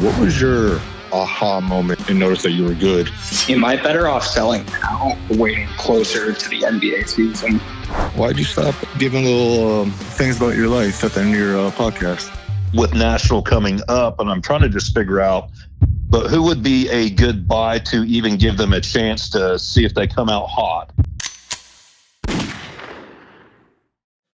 What was your aha moment and notice that you were good? You might better off selling now, waiting closer to the NBA season. Why'd you stop giving little things about your life at the end of your podcast? With National coming up, and I'm trying to just figure out, but who would be a good buy to even give them a chance to see if they come out hot?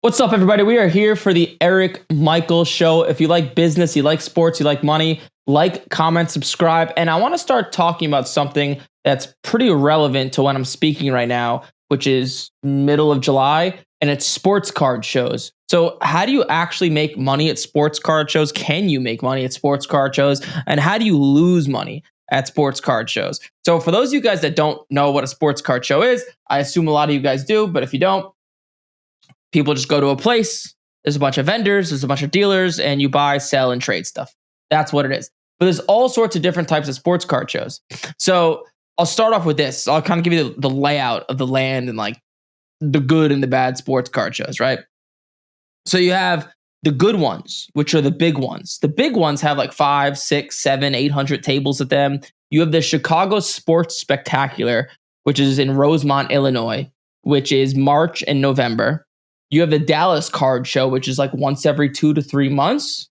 What's up, everybody? We are here for the Eric Michael Show. If you like business, you like sports, you like money, like, comment, subscribe. And I want to start talking about something that's pretty relevant to when I'm speaking right now, which is middle of July, and it's sports card shows. So how do you actually make money at sports card shows? Can you make money at sports card shows? And how do you lose money at sports card shows? So for those of you guys that don't know what a sports card show is, I assume a lot of you guys do, but if you don't, people just go to a place, there's a bunch of vendors, there's a bunch of dealers, and you buy, sell, and trade stuff. That's what it is. But there's all sorts of different types of sports card shows. So I'll start off with this. I'll kind of give you the layout of the land and like the good and the bad sports card shows, right? So you have the good ones, which are the big ones. The big ones have like 5, 6, 7, 800 tables at them. You have the Chicago Sports Spectacular, which is in Rosemont, Illinois, which is March and November. You have the Dallas Card Show, which is like once every 2 to 3 months.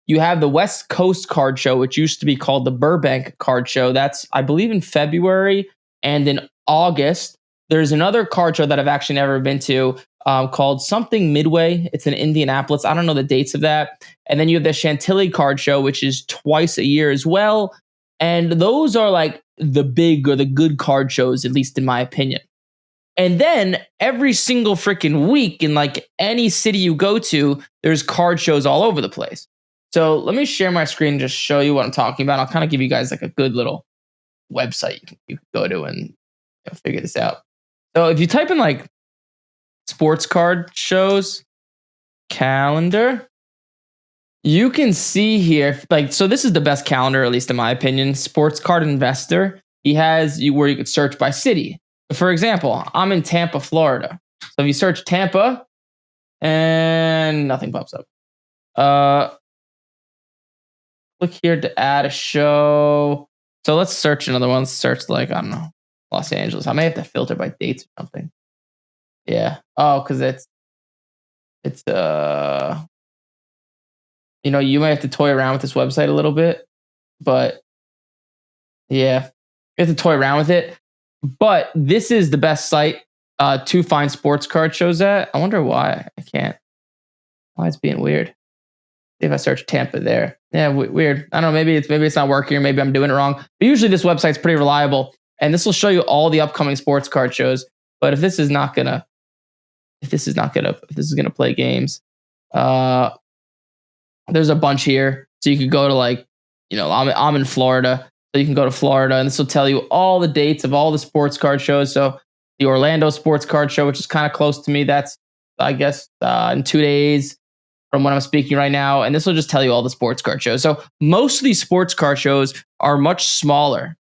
You have the West Coast Card Show, which used to be called the Burbank Card Show. That's, I believe, in February. And in August, there's another card show that I've actually never been to called something Midway. It's in Indianapolis. I don't know the dates of that. And then you have the Chantilly Card Show, which is twice a year as well. And those are like the big or the good card shows, at least in my opinion. And then every single freaking week in like any city you go to, there's card shows all over the place. So let me share my screen and just show you what I'm talking about. I'll kind of give you guys like a good little website you can go to and figure this out. So if you type in like sports card shows calendar, you can see here, like, so this is the best calendar, at least in my opinion. Sports Card Investor, he has you where you could search by city. For example, I'm in Tampa, Florida. So if you search Tampa and nothing pops up. Click here to add a show. So let's search another one. Let's search like, I don't know, Los Angeles. I may have to filter by dates or something. Yeah. Oh, because it's you might have to toy around with this website a little bit. But yeah, you have to toy around with it. But this is the best site to find sports card shows at. I wonder why I can't. Why it's being weird. If I search Tampa there. Yeah, weird. I don't know. Maybe it's not working, or maybe I'm doing it wrong. But usually this website's pretty reliable, and this will show you all the upcoming sports card shows. But if this is gonna play games, there's a bunch here. So you could go to like, I'm in Florida. So you can go to Florida, and this will tell you all the dates of all the sports card shows. So the Orlando Sports Card Show, which is kind of close to me, that's, I guess, in 2 days from when I'm speaking right now. And this will just tell you all the sports card shows. So most of these sports card shows are much smaller.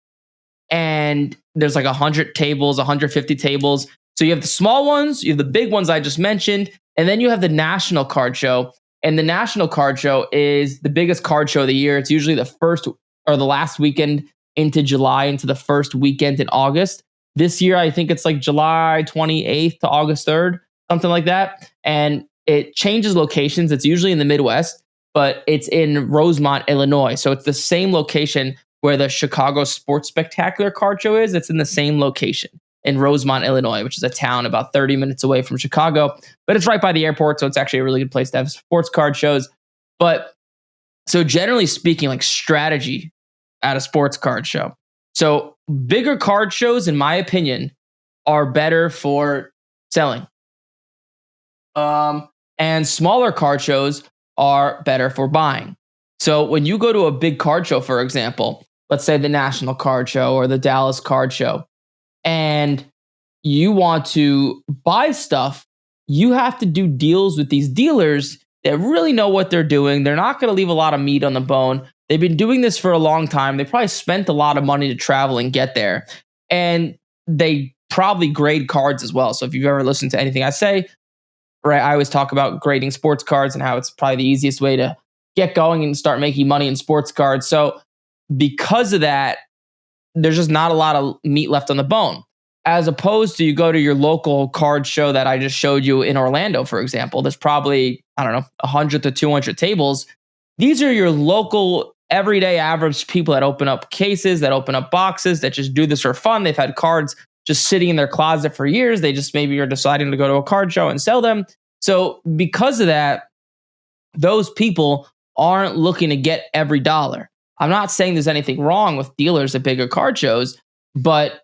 And there's like 100 tables, 150 tables. So you have the small ones, you have the big ones I just mentioned, and then you have the National Card Show. And the National Card Show is the biggest card show of the year. It's usually the first or the last weekend into July, into the first weekend in August. This year, I think it's like July 28th to August 3rd, something like that. And it changes locations. It's usually in the Midwest, but it's in Rosemont, Illinois. So it's the same location where the Chicago Sports Spectacular card show is. It's in the same location in Rosemont, Illinois, which is a town about 30 minutes away from Chicago. But it's right by the airport, so it's actually a really good place to have sports card shows. But so generally speaking, like strategy at a sports card show. So bigger card shows, in my opinion, are better for selling. And smaller card shows are better for buying. So when you go to a big card show, for example, let's say the National Card Show or the Dallas Card Show, and you want to buy stuff, you have to do deals with these dealers that really know what they're doing. They're not going to leave a lot of meat on the bone. They've been doing this for a long time. They probably spent a lot of money to travel and get there. And they probably grade cards as well. So if you've ever listened to anything I say, right, I always talk about grading sports cards and how it's probably the easiest way to get going and start making money in sports cards. So because of that, there's just not a lot of meat left on the bone. As opposed to you go to your local card show that I just showed you in Orlando, for example, there's probably, 100 to 200 tables. These are your local, everyday average people that open up cases, that open up boxes, that just do this for fun. They've had cards just sitting in their closet for years. They just maybe are deciding to go to a card show and sell them. So because of that, those people aren't looking to get every dollar. I'm not saying there's anything wrong with dealers at bigger card shows, but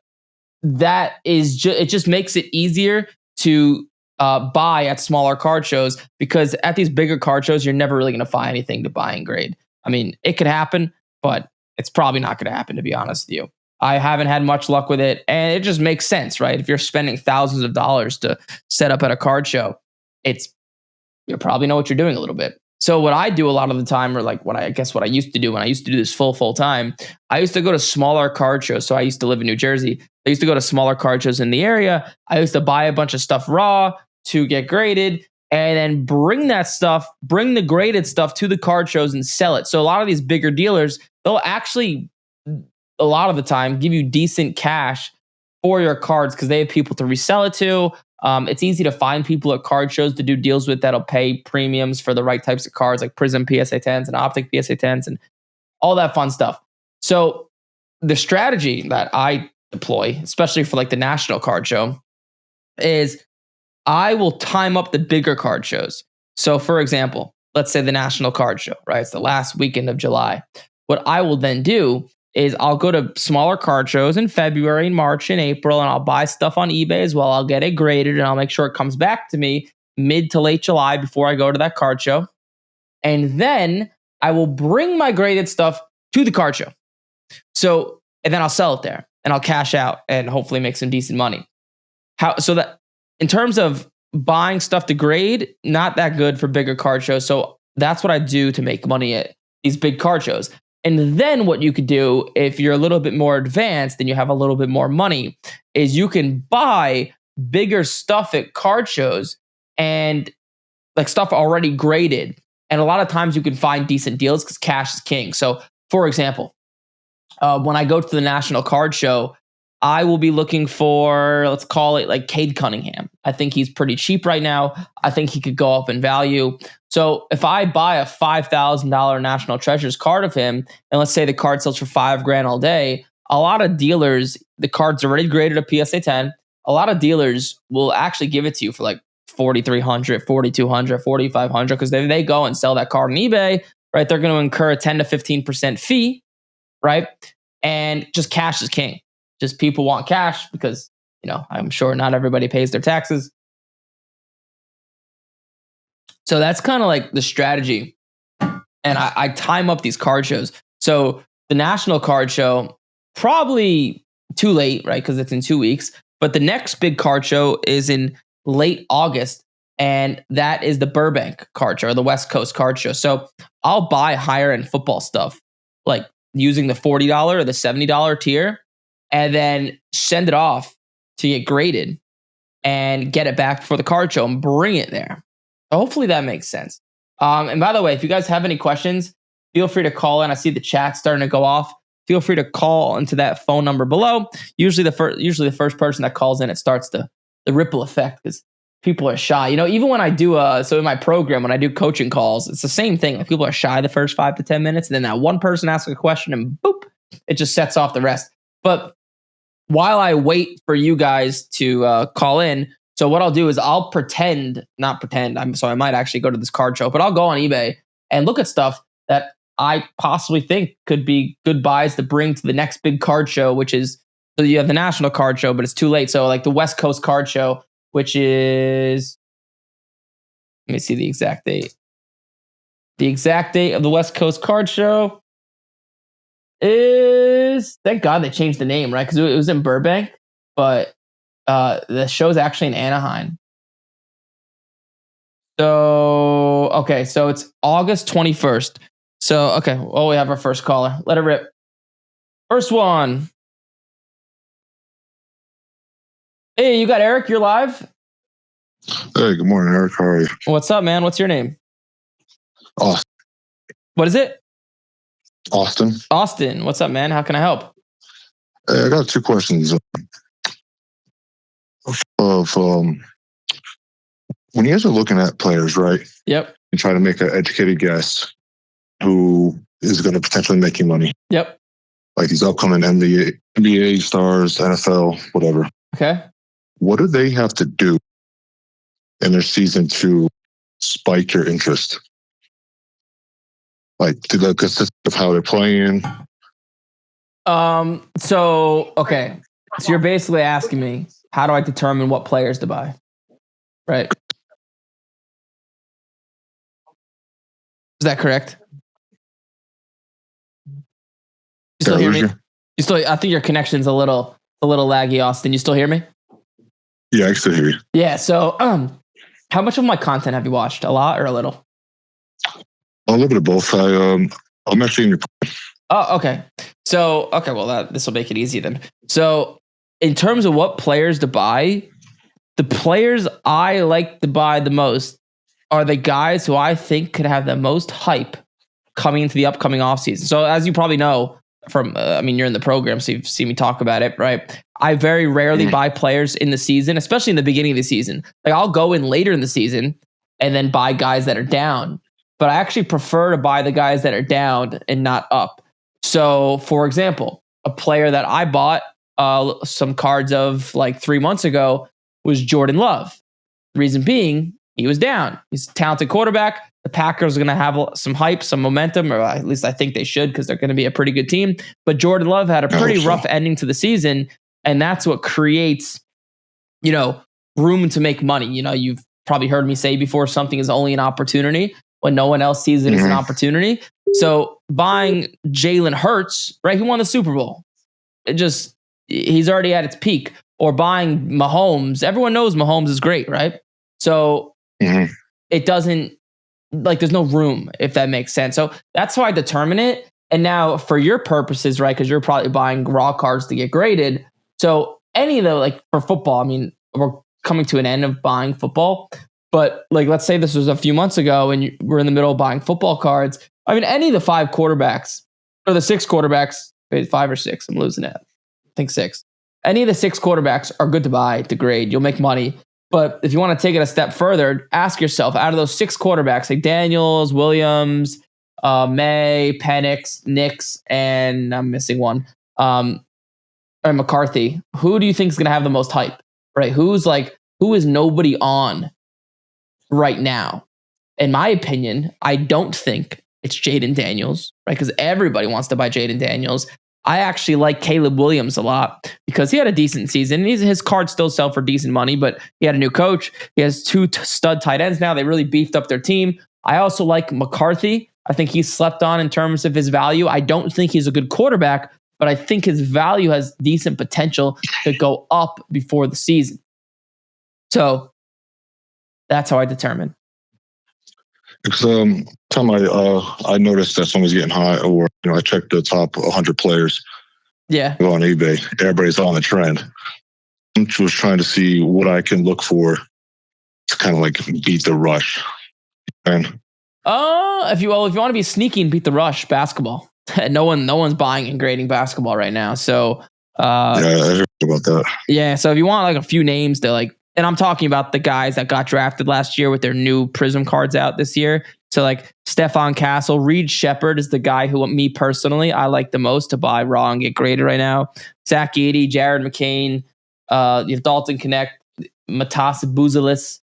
that is it just makes it easier to buy at smaller card shows, because at these bigger card shows, you're never really going to find anything to buy and grade. I mean, it could happen, but it's probably not going to happen, to be honest with you. I haven't had much luck with it, and it just makes sense, right? If you're spending thousands of dollars to set up at a card show, you probably know what you're doing a little bit. So what I do a lot of the time, or like what I used to do when I used to do this full time, I used to go to smaller card shows. So I used to live in New Jersey. I used to go to smaller card shows in the area. I used to buy a bunch of stuff raw to get graded, and then bring the graded stuff to the card shows and sell it. So a lot of these bigger dealers, they'll actually, a lot of the time, give you decent cash for your cards because they have people to resell it to. It's easy to find people at card shows to do deals with that'll pay premiums for the right types of cards, like Prism PSA 10s and Optic PSA 10s and all that fun stuff. So the strategy that I deploy, especially for like the national card show, is I will time up the bigger card shows. So for example, let's say the national card show, right? It's the last weekend of July. What I will then do is I'll go to smaller card shows in February, March, and April, and I'll buy stuff on eBay as well. I'll get it graded, and I'll make sure it comes back to me mid to late July before I go to that card show. And then I will bring my graded stuff to the card show. And then I'll sell it there, and I'll cash out and hopefully make some decent money. So that in terms of buying stuff to grade, not that good for bigger card shows. So that's what I do to make money at these big card shows. And then what you could do, if you're a little bit more advanced and you have a little bit more money, is you can buy bigger stuff at card shows and like stuff already graded. And a lot of times you can find decent deals because cash is king. So for example, when I go to the National Card Show, I will be looking for, let's call it like Cade Cunningham. I think he's pretty cheap right now. I think he could go up in value. So if I buy a $5,000 National Treasures card of him, and let's say the card sells for $5,000 all day, a lot of dealers, the card's already graded a PSA 10. A lot of dealers will actually give it to you for like $4,300, $4,200, $4,500, because if they go and sell that card on eBay, right, they're going to incur a 10 to 15% fee, right? And just cash is king. Just people want cash because, I'm sure not everybody pays their taxes. So that's kind of like the strategy. And I time up these card shows. So the National Card Show, probably too late, right? Because it's in 2 weeks. But the next big card show is in late August. And that is the Burbank Card Show, or the West Coast Card Show. So I'll buy higher end football stuff, like using the $40 or the $70 tier, and then send it off to get graded and get it back before the card show and bring it there. Hopefully that makes sense. And by the way, if you guys have any questions, feel free to call in. I see the chat starting to go off. Feel free to call into that phone number below. Usually the first person that calls in, it starts the ripple effect because people are shy. Even when I do so in my program, when I do coaching calls, it's the same thing. Like people are shy the first 5 to 10 minutes, and then that one person asks a question and boop, it just sets off the rest. But while I wait for you guys to call in, so what I'll do is I'll not pretend, I might actually go to this card show, but I'll go on eBay and look at stuff that I possibly think could be good buys to bring to the next big card show, which is, so you have the National Card Show, but it's too late. So like the West Coast Card Show, which is, let me see the exact date. The exact date of the West Coast Card Show is, thank God they changed the name, right? Because it was in Burbank, but the show's actually in Anaheim. So it's August 21st. So, okay, well, we have our first caller. Let it rip. First one. Hey, you got Eric? You're live? Hey, good morning, Eric. How are you? What's up, man? What's your name? Austin. What is it? Austin. Austin, what's up, man? How can I help? I got 2 questions. When you guys are looking at players, right? Yep. And try to make an educated guess who is going to potentially make you money, Yep. like these upcoming NBA stars, NFL, whatever. Okay. What do they have to do in their season to spike your interest? Like, to the consist of how they're playing. So you're basically asking me, how do I determine what players to buy? Right. Is that correct? You still hear me? I think your connection's a little laggy, Austin. You still hear me? Yeah, I can still hear you. Yeah. So, how much of my content have you watched? A lot or a little? A little bit of both. I'm actually in your. Oh, okay. So, well, this will make it easy then. So, in terms of what players to buy, the players I like to buy the most are the guys who I think could have the most hype coming into the upcoming offseason. So, as you probably know from, you're in the program, so you've seen me talk about it, right? I very rarely buy players in the season, especially in the beginning of the season. Like, I'll go in later in the season and then buy guys that are down. But I actually prefer to buy the guys that are down and not up. So, for example, a player that I bought some cards of like 3 months ago was Jordan Love. The reason being, he was down. He's a talented quarterback. The Packers are going to have some hype, some momentum, or at least I think they should, because they're going to be a pretty good team. But Jordan Love had a pretty rough ending to the season, and that's what creates, room to make money. You've probably heard me say before, something is only an opportunity when no one else sees it as an opportunity. So buying Jalen Hurts, right? He won the Super Bowl. He's already at its peak. Or buying Mahomes. Everyone knows Mahomes is great, right? So it doesn't, there's no room, if that makes sense. So that's how I determine it. And now for your purposes, right? Because you're probably buying raw cards to get graded. So any of the, for football, we're coming to an end of buying football. But let's say this was a few months ago and we're in the middle of buying football cards. Any of the 5 quarterbacks or the 6 quarterbacks, 5 or 6, I'm losing it. I think 6. Any of the 6 quarterbacks are good to buy, to grade. You'll make money. But if you want to take it a step further, ask yourself, out of those 6 quarterbacks, like Daniels, Williams, May, Penix, Nix, and I'm missing one, and McCarthy, who do you think is going to have the most hype, right? Who is nobody on right now? In my opinion, I don't think it's Jaden Daniels, right? Because everybody wants to buy Jaden Daniels. I actually like Caleb Williams a lot because he had a decent season. His cards still sell for decent money, but he had a new coach. He has 2 stud tight ends now. They really beefed up their team. I also like McCarthy. I think he's slept on in terms of his value. I don't think he's a good quarterback, but I think his value has decent potential to go up before the season. So that's how I determine. Because time I noticed that someone's getting hot, or I checked the top 100 players. Yeah. On eBay, everybody's on the trend. I'm just trying to see what I can look for to kind of beat the rush. And if you want to be sneaky and beat the rush, basketball. no one's buying and grading basketball right now. So yeah, I heard about that. Yeah. So if you want a few names to and I'm talking about the guys that got drafted last year with their new Prism cards out this year. So Stephon Castle, Reed Shepard is the guy who, me personally, I like the most to buy raw and get graded right now. Zach Edey, Jared McCain, you have Dalton Connect, Matas Buzelis.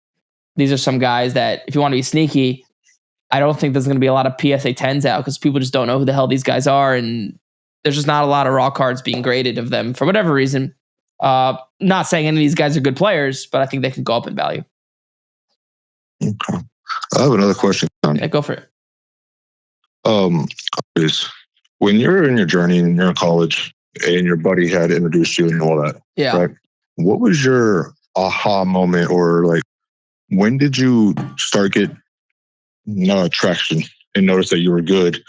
These are some guys that, if you want to be sneaky, I don't think there's going to be a lot of PSA 10s out because people just don't know who the hell these guys are. And there's just not a lot of raw cards being graded of them for whatever reason. Not saying any of these guys are good players, but I think they can go up in value. Okay. I have another question. Yeah, go for it. When you're in your journey and you're in college and your buddy had introduced you and all that, yeah, right? What was your aha moment, or when did you start getting traction and notice that you were good?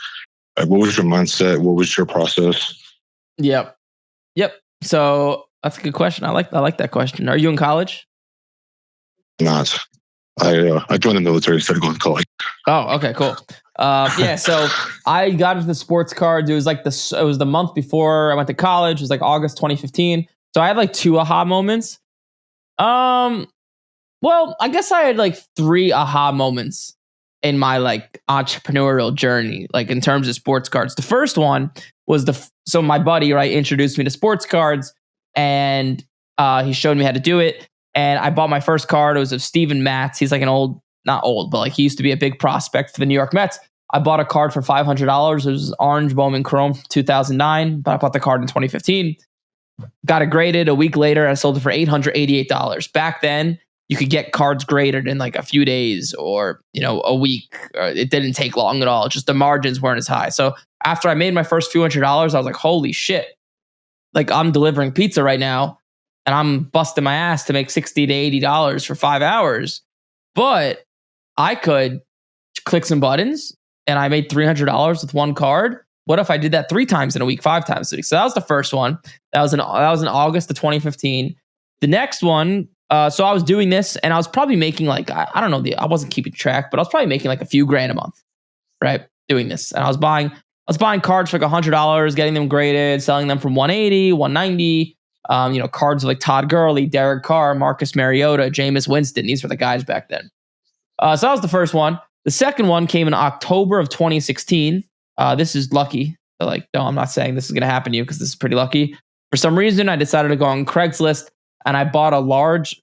What was your mindset? What was your process? Yep. So that's a good question. I like that question. Are you in college? Not. I joined the military instead of going to college. Oh, okay, cool. Yeah, so I got into the sports cards. It was like it was the month before I went to college. It was like August 2015. So I had like 2 aha moments. Well, I guess I had like 3 aha moments in my like entrepreneurial journey, like in terms of sports cards. The first one was so my buddy, right, introduced me to sports cards, and he showed me how to do it. And I bought my first card. It was of Steven Matz. He's like not old, but like he used to be a big prospect for the New York Mets. I bought a card for $500. It was Orange Bowman Chrome 2009, but I bought the card in 2015. Got it graded. A week later, I sold it for $888. Back then, you could get cards graded in like a few days or, a week. It didn't take long at all. Just the margins weren't as high. So after I made my first few $100s, I was like, holy shit. Like I'm delivering pizza right now and I'm busting my ass to make $60 to $80 for 5 hours. But I could click some buttons and I made $300 with one card. What if I did that 3 times in a week, 5 times a week? So that was the first one. That was in August of 2015. The next one, so I was doing this and I was probably making like, I don't know, I wasn't keeping track, but I was probably making like a few grand a month, right? Doing this. And I was buying cards for like $100, getting them graded, selling them from 180, 190. Cards like Todd Gurley, Derek Carr, Marcus Mariota, Jameis Winston. These were the guys back then. So that was the first one. The second one came in October of 2016. This is lucky. So no, I'm not saying this is going to happen to you because this is pretty lucky. For some reason, I decided to go on Craigslist and I bought a large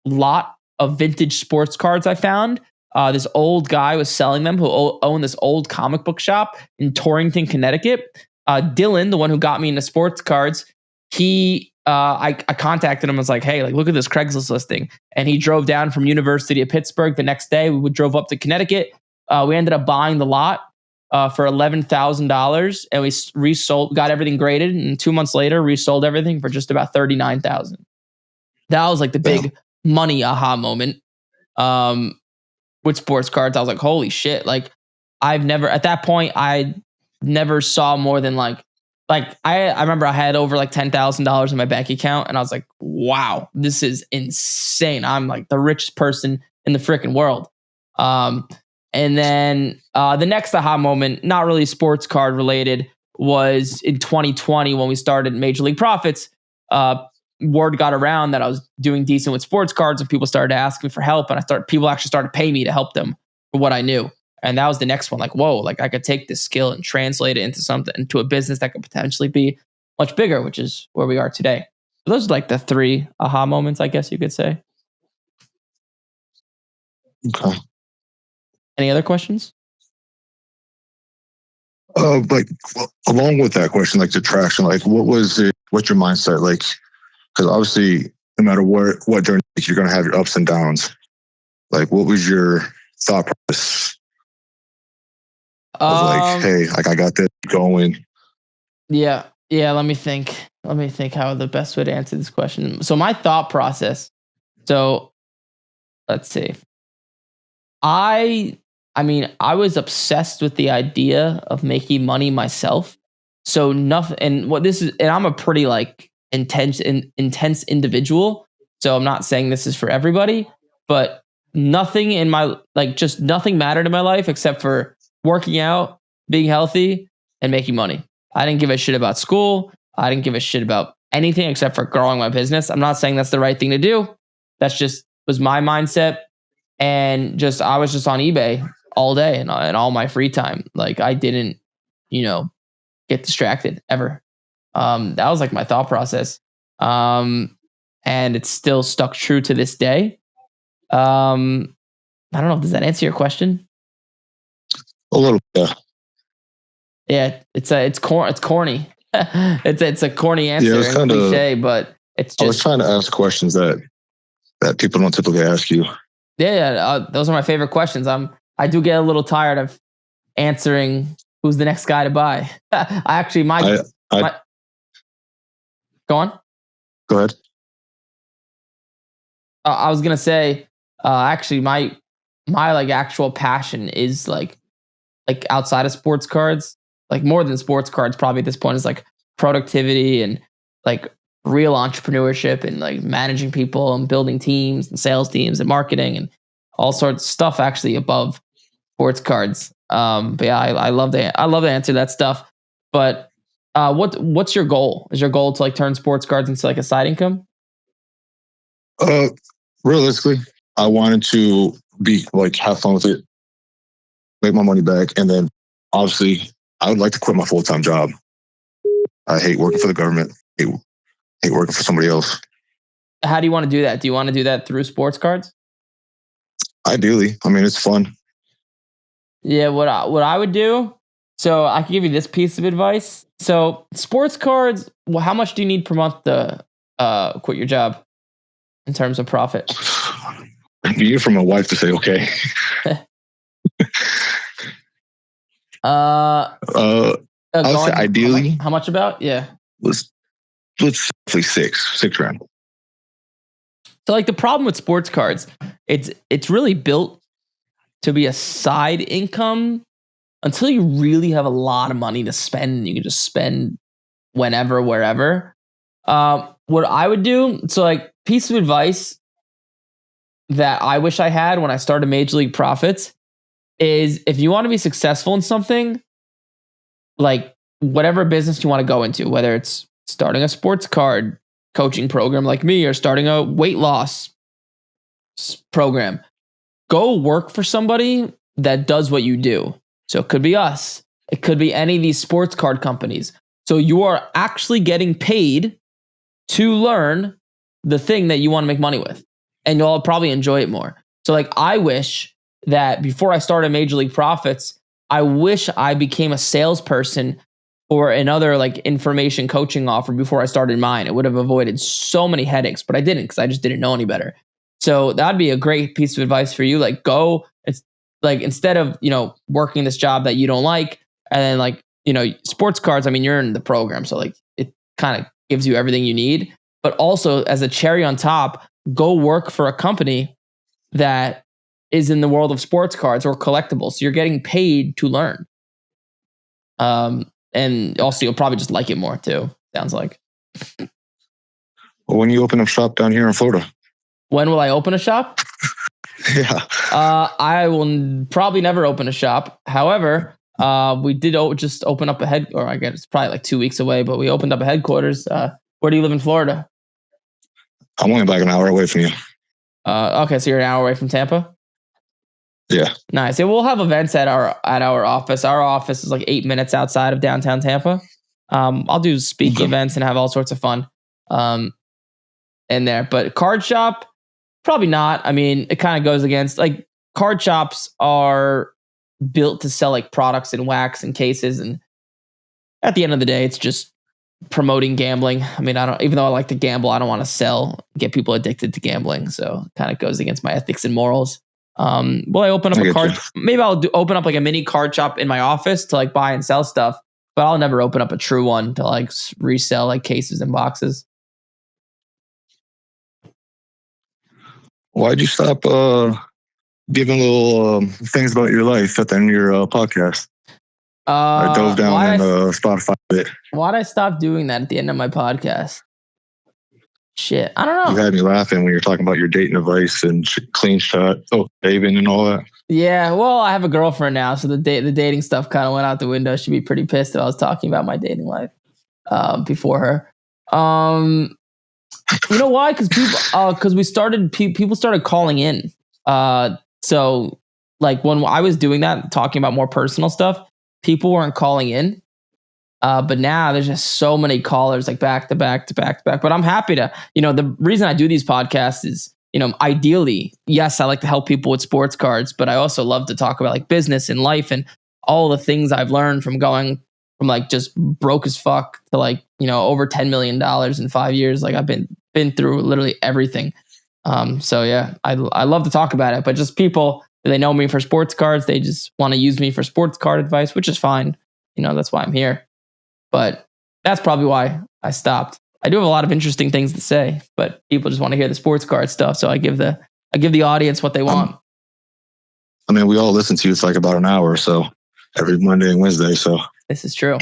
lot of vintage sports cards I found. This old guy was selling them who owned this old comic book shop in Torrington, Connecticut. Dylan, the one who got me into sports cards, I contacted him and was like, hey, look at this Craigslist listing. And he drove down from University of Pittsburgh the next day. We drove up to Connecticut. We ended up buying the lot for $11,000 and we got everything graded. And 2 months later, resold everything for just about $39,000. That was like the big money aha moment. With sports cards, I was like, holy shit. At that point, I never saw more than I remember I had over like $10,000 in my bank account and I was like, wow, this is insane. I'm like the richest person in the freaking world. And then the next aha moment, not really sports card related, was in 2020 when we started Major League Profits. Word got around that I was doing decent with sports cards and people started asking for help and people actually started paying me to help them for what I knew. And that was the next one. Whoa, I could take this skill and translate it into a business that could potentially be much bigger, which is where we are today. So those are the 3 aha moments, I guess you could say. Okay. Any other questions? Along with that question, the traction, what's your mindset? Because obviously, no matter what journey you're going to have your ups and downs. What was your thought process? Hey, I got this going. Yeah. Let me think how the best way to answer this question. So my thought process. So let's see. I was obsessed with the idea of making money myself. So nothing, and I'm a pretty intense individual. So I'm not saying this is for everybody, but nothing in my just nothing mattered in my life except for working out, being healthy, and making money. I didn't give a shit about school. I didn't give a shit about anything except for growing my business. I'm not saying that's the right thing to do. That's just was my mindset. And I was just on eBay all day and all my free time. I didn't, get distracted ever. That was my thought process. And it's still stuck true to this day. I don't know. Does that answer your question? A little bit. Yeah, it's corny. it's a corny answer, Yeah, it's cliche, but it's just. I was trying to ask questions that people don't typically ask you. Yeah, those are my favorite questions. I do get a little tired of answering who's the next guy to buy. Go on. Go ahead. I was gonna say, actually, my actual passion is outside of sports cards, more than sports cards. Probably at this point is productivity and real entrepreneurship and managing people and building teams and sales teams and marketing and all sorts of stuff actually above sports cards. But yeah, I love to answer that stuff. But what's your goal? Is your goal to like turn sports cards into like a side income? Realistically, I wanted to be like have fun with it, make my money back, and then obviously I would like to quit my full-time job. I hate working for the government. Hate working for somebody else. How do you want to do that? Do you want to do that through sports cards? Ideally, I mean, it's fun. Yeah, what I would do. So I can give you this piece of advice. So sports cards. Well, how much do you need per month to quit your job in terms of profit? You're from a wife to say okay. I'll say ideally. How much about? Yeah. Let's say six grand. So like the problem with sports cards, it's really built to be a side income until you really have a lot of money to spend. You can just spend whenever, wherever. What I would do, so like piece of advice that I wish I had when I started Major League Profits is if you want to be successful in something, like whatever business you want to go into, whether it's starting a sports card coaching program like me or starting a weight loss program, go work for somebody that does what you do. So it could be us. It could be any of these sports card companies. So you are actually getting paid to learn the thing that you want to make money with. And you'll probably enjoy it more. So like I wish that before I started Major League Profits, I wish I became a salesperson or another like information coaching offer before I started mine. It would have avoided so many headaches, but I didn't because I just didn't know any better. So that'd be a great piece of advice for you. Like go, it's like instead of, working this job that you don't like and then like, sports cards, I mean, you're in the program. So like it kind of gives you everything you need, but also as a cherry on top, go work for a company that is in the world of sports cards or collectibles. So you're getting paid to learn. And also you'll probably just like it more too. Sounds like. Well, when you open up shop down here in Florida? When will I open a shop? Yeah. I will probably never open a shop. However, we did just open up or I guess it's probably like 2 weeks away, but we opened up a headquarters. Where do you live in Florida? I'm only like an hour away from you. Okay, so you're an hour away from Tampa? Yeah. Nice. Yeah, we'll have events at our office. Our office is like 8 minutes outside of downtown Tampa. I'll do speaking events and have all sorts of fun in there. But card shop, probably not. I mean, it kind of goes against like card shops are built to sell like products and wax and cases, and at the end of the day, it's just promoting gambling. I mean, even though I like to gamble, I don't want to get people addicted to gambling. So it kind of goes against my ethics and morals. Will I open up a card? Maybe I'll open up like a mini card shop in my office to like buy and sell stuff, but I'll never open up a true one to like resell like cases and boxes. Why'd you stop giving little things about your life at the end of your podcast? I dove down in Spotify bit. Why'd I stop doing that at the end of my podcast? Shit, I don't know. You had me laughing when you're talking about your dating advice and clean shot, David and all that. Yeah, well, I have a girlfriend now, so the dating stuff kind of went out the window. She'd be pretty pissed if I was talking about my dating life before her. You know why? Because we started. People started calling in. So like when I was doing that, talking about more personal stuff, people weren't calling in. But now there's just so many callers like back to back to back to back. But I'm happy to, the reason I do these podcasts is, ideally, yes, I like to help people with sports cards, but I also love to talk about like business and life and all the things I've learned from going from like just broke as fuck to like, over $10 million in 5 years. Like I've been through literally everything. So yeah, I love to talk about it, but just people, they know me for sports cards. They just want to use me for sports card advice, which is fine. That's why I'm here. But that's probably why I stopped. I do have a lot of interesting things to say, but people just want to hear the sports card stuff. So I give the audience what they want. I mean, we all listen to you. It's like about an hour or so every Monday and Wednesday. So this is true.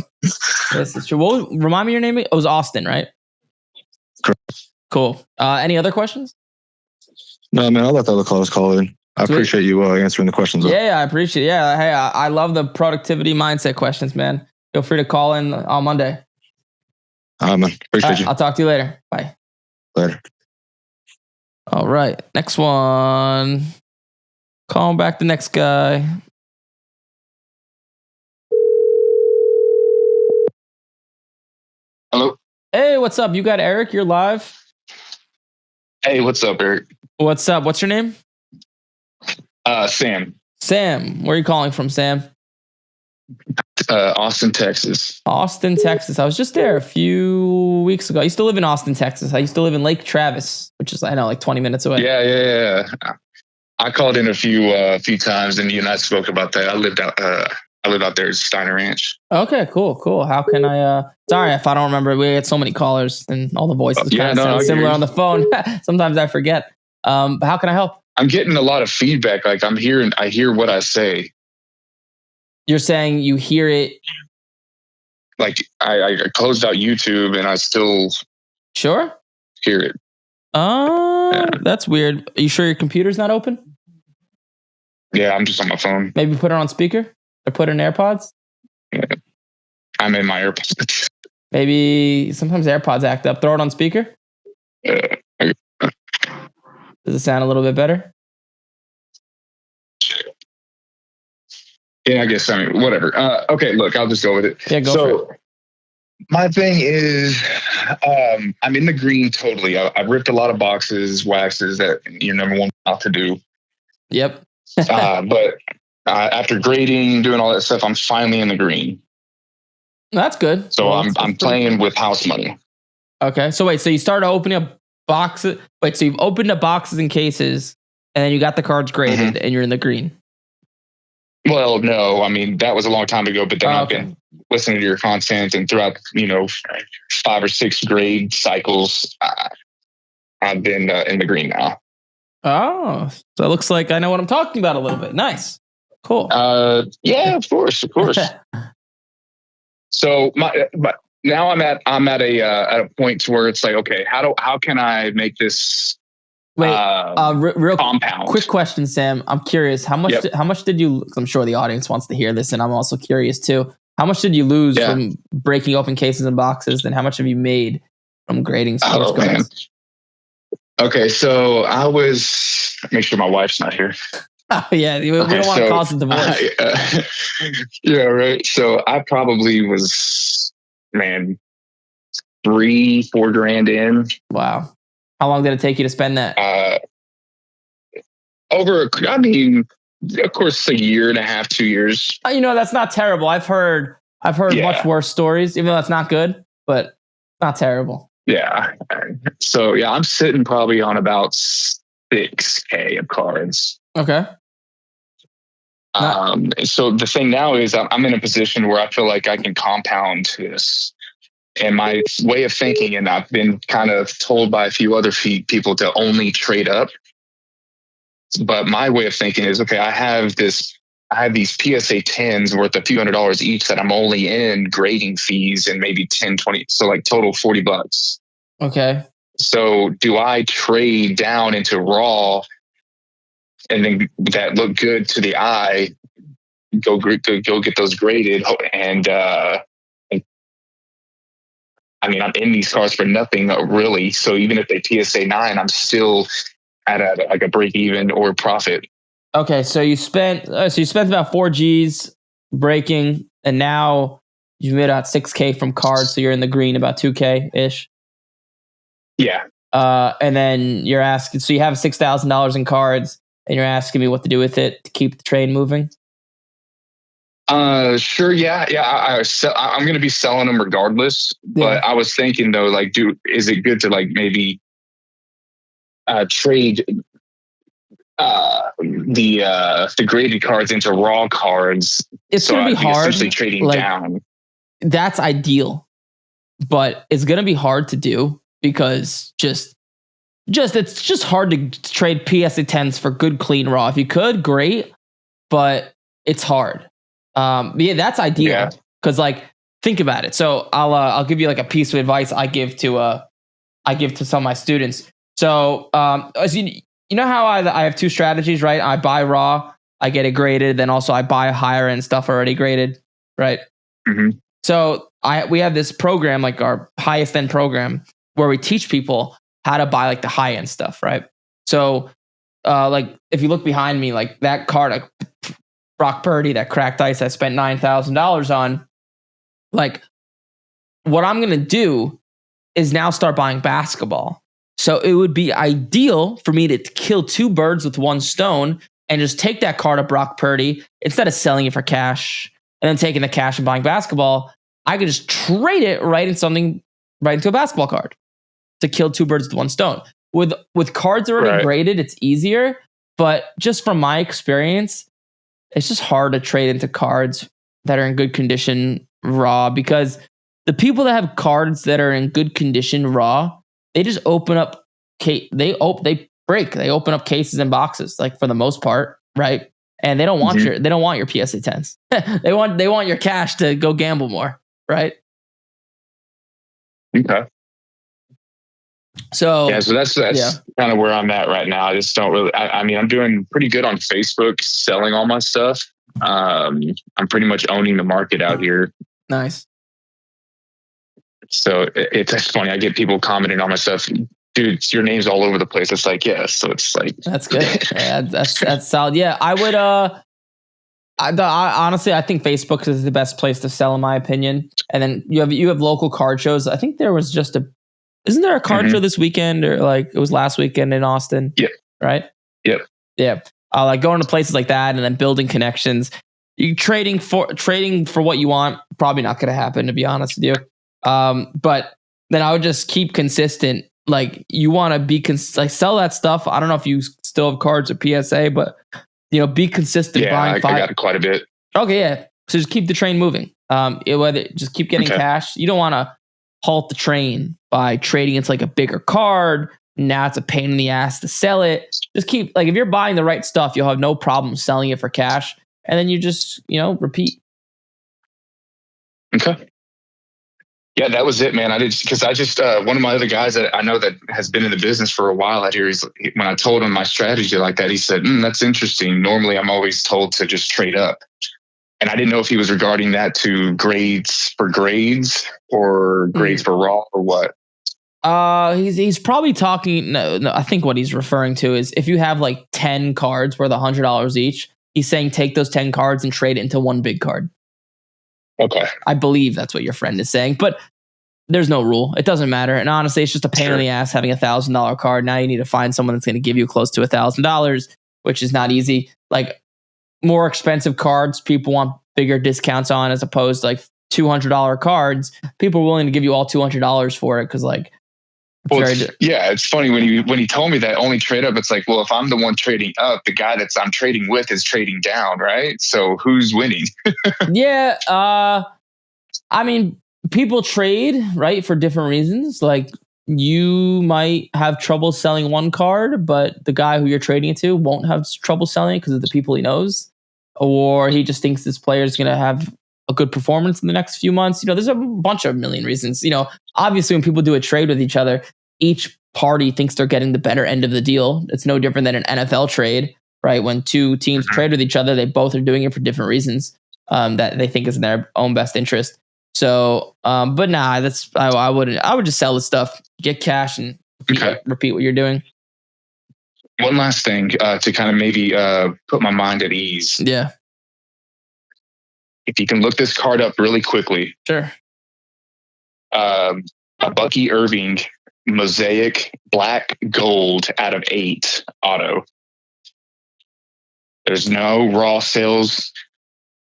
Well, remind me your name. It was Austin, right? Correct. Cool. Any other questions? No, man. I'll let the other callers call in. I appreciate you answering the questions. Yeah, I appreciate it. Yeah, hey, I love the productivity mindset questions, man. Feel free to call in on Monday. Man, appreciate you. I'll talk to you later. Bye. Later. All right, next one. Calling back the next guy. Hello. Hey, what's up? You got Eric? You're live. Hey, what's up, Eric? What's up? What's your name? Sam. Sam. Where are you calling from, Sam? Austin, Texas. Austin, Texas. I was just there a few weeks ago. I used to live in Austin, Texas. I used to live in Lake Travis, which is, I know, like 20 minutes away. Yeah. I called in a few times, and you and I spoke about that. I lived out there at Steiner Ranch. Okay, cool. How can I? Sorry if I don't remember. We had so many callers, and all the voices kind of sound similar on the phone. Sometimes I forget. But how can I help? I'm getting a lot of feedback. Like I hear what I say. You're saying you hear it? Like I closed out YouTube, and I still Sure hear it. That's weird. Are you sure your computer's not open? Yeah, I'm just on my phone. Maybe put it on speaker or put it in AirPods. Yeah. I'm in my AirPods. Maybe sometimes AirPods act up. Throw it on speaker. Okay. Does it sound a little bit better? Yeah, I guess. I mean, whatever. Okay, look, I'll just go with it. Yeah, go for it. My thing is, I'm in the green totally. I've ripped a lot of boxes, waxes that you're number one out to do. Yep. But after grading, doing all that stuff, I'm finally in the green. That's good. So I'm playing with house money. Okay. So wait, so you started opening up boxes. Wait, so you've opened up boxes and cases, and then you got the cards graded, and you're in the green. Well, no, I mean, that was a long time ago, but then I've been listening to your content, and throughout, 5 or 6 grade cycles, I've been in the green now. Oh, so it looks like I know what I'm talking about a little bit. Nice. Cool. Yeah, of course. So now I'm at a point to where it's like, okay, how can I make this real compound? Quick question, Sam. I'm curious. How much did you? I'm sure the audience wants to hear this, and I'm also curious too. How much did you lose from breaking open cases and boxes, and how much have you made from grading sports cards? Okay, so I was. Make sure my wife's not here. Oh yeah, we don't want to cause a divorce. Yeah, right. So I probably was, 3-4 grand in. Wow. How long did it take you to spend that? Of course, a year and a half, 2 years. That's not terrible. I've heard much worse stories, even though that's not good, but not terrible. Yeah. So yeah, I'm sitting probably on about $6,000 of cards. Okay. So the thing now is I'm in a position where I feel like I can compound this. And my way of thinking, and I've been kind of told by a few other people to only trade up. But my way of thinking is, okay, I have these PSA 10s worth a few $100s each that I'm only in grading fees and maybe 10, 20. So like total $40. Okay. So do I trade down into raw and then that look good to the eye, go get those graded, and I'm in these cards for nothing really. So even if they PSA 9, I'm still at a break even or profit. Okay, so you spent about 4 G's breaking, and now you've made about $6,000 from cards, so you're in the green about $2,000 ish. Yeah. And then you're asking, so you have $6,000 in cards, and you're asking me what to do with it to keep the train moving. Sure. Yeah. I'm going to be selling them regardless. But I was thinking though, like, is it good to like maybe trade the graded cards into raw cards? It's going to be hard. Essentially trading down. That's ideal, but it's going to be hard to do because it's just hard to trade PSA 10s for good clean raw. If you could, great, but it's hard. Yeah, that's ideal because think about it. So I'll give you like a piece of advice I give to some of my students. So as you know how I have two strategies, right? I buy raw, I get it graded, then also I buy higher end stuff already graded, right? Mm-hmm. So we have this program, like our highest end program, where we teach people how to buy like the high end stuff, right? So like if you look behind me, like that card, like Brock Purdy, that cracked ice I spent $9,000 on, like what I'm gonna do is now start buying basketball. So it would be ideal for me to kill two birds with one stone and just take that card of Brock Purdy instead of selling it for cash and then taking the cash and buying basketball. I could just trade it right into a basketball card to kill two birds with one stone. With cards already graded, it's easier. But just from my experience, it's just hard to trade into cards that are in good condition raw, because the people that have cards that are in good condition raw, they just open up they open up cases and boxes, like for the most part, right? And they don't want your PSA 10s. they want your cash to go gamble more, right? Okay. So that's kind of where I'm at right now. I just don't really. I mean, I'm doing pretty good on Facebook, selling all my stuff. I'm pretty much owning the market out here. Nice. So it's funny. I get people commenting on my stuff. Dude, your name's all over the place. It's like, yeah. So it's like, that's good. Yeah, that's solid. Yeah, I would. Honestly, I think Facebook is the best place to sell, in my opinion. And then you have local card shows. I think there was isn't there a card show this weekend, or like it was last weekend in Austin? Yep. Right. Yep. Yeah. Like going to places like that and then building connections. You trading for what you want, probably not going to happen, to be honest with you. But then I would just keep consistent. Like you want to be sell that stuff. I don't know if you still have cards at PSA, but be consistent. Yeah, I got quite a bit. Okay, yeah. So just keep the train moving. Just keep getting cash. You don't want to halt the train by trading into like a bigger card. Now it's a pain in the ass to sell it. Just keep, like, if you're buying the right stuff, you'll have no problem selling it for cash. And then you just, repeat. Okay. Yeah, that was it, man. One of my other guys that I know that has been in the business for a while out here, when I told him my strategy like that, he said, that's interesting. Normally I'm always told to just trade up. And I didn't know if he was regarding that to grades or grades for raw or what. He's probably talking. No, I think what he's referring to is if you have like 10 cards worth $100 each, he's saying take those 10 cards and trade it into one big card. Okay. I believe that's what your friend is saying, but there's no rule. It doesn't matter. And honestly, it's just a pain in the ass having $1,000 card. Now you need to find someone that's going to give you close to $1,000, which is not easy. Like more expensive cards, people want bigger discounts on, as opposed to like $200 cards. People are willing to give you all $200 for it because like. It's funny when he told me that only trade up. It's like, well, if I'm the one trading up, the guy I'm trading with is trading down, right? So who's winning? Yeah, I mean, people trade, right, for different reasons. Like you might have trouble selling one card, but the guy who you're trading it to won't have trouble selling it because of the people he knows, or he just thinks this player is going to have a good performance in the next few months. There's a bunch of million reasons. Obviously when people do a trade with each other, each party thinks they're getting the better end of the deal. It's no different than an NFL trade, right? When two teams trade with each other, they both are doing it for different reasons that they think is in their own best interest. So, but nah, I would just sell the stuff, get cash, and repeat what you're doing. One last thing to kind of maybe put my mind at ease. Yeah. If you can look this card up really quickly. Sure. A Bucky Irving Mosaic Black Gold out of 8 auto. There's no raw sales.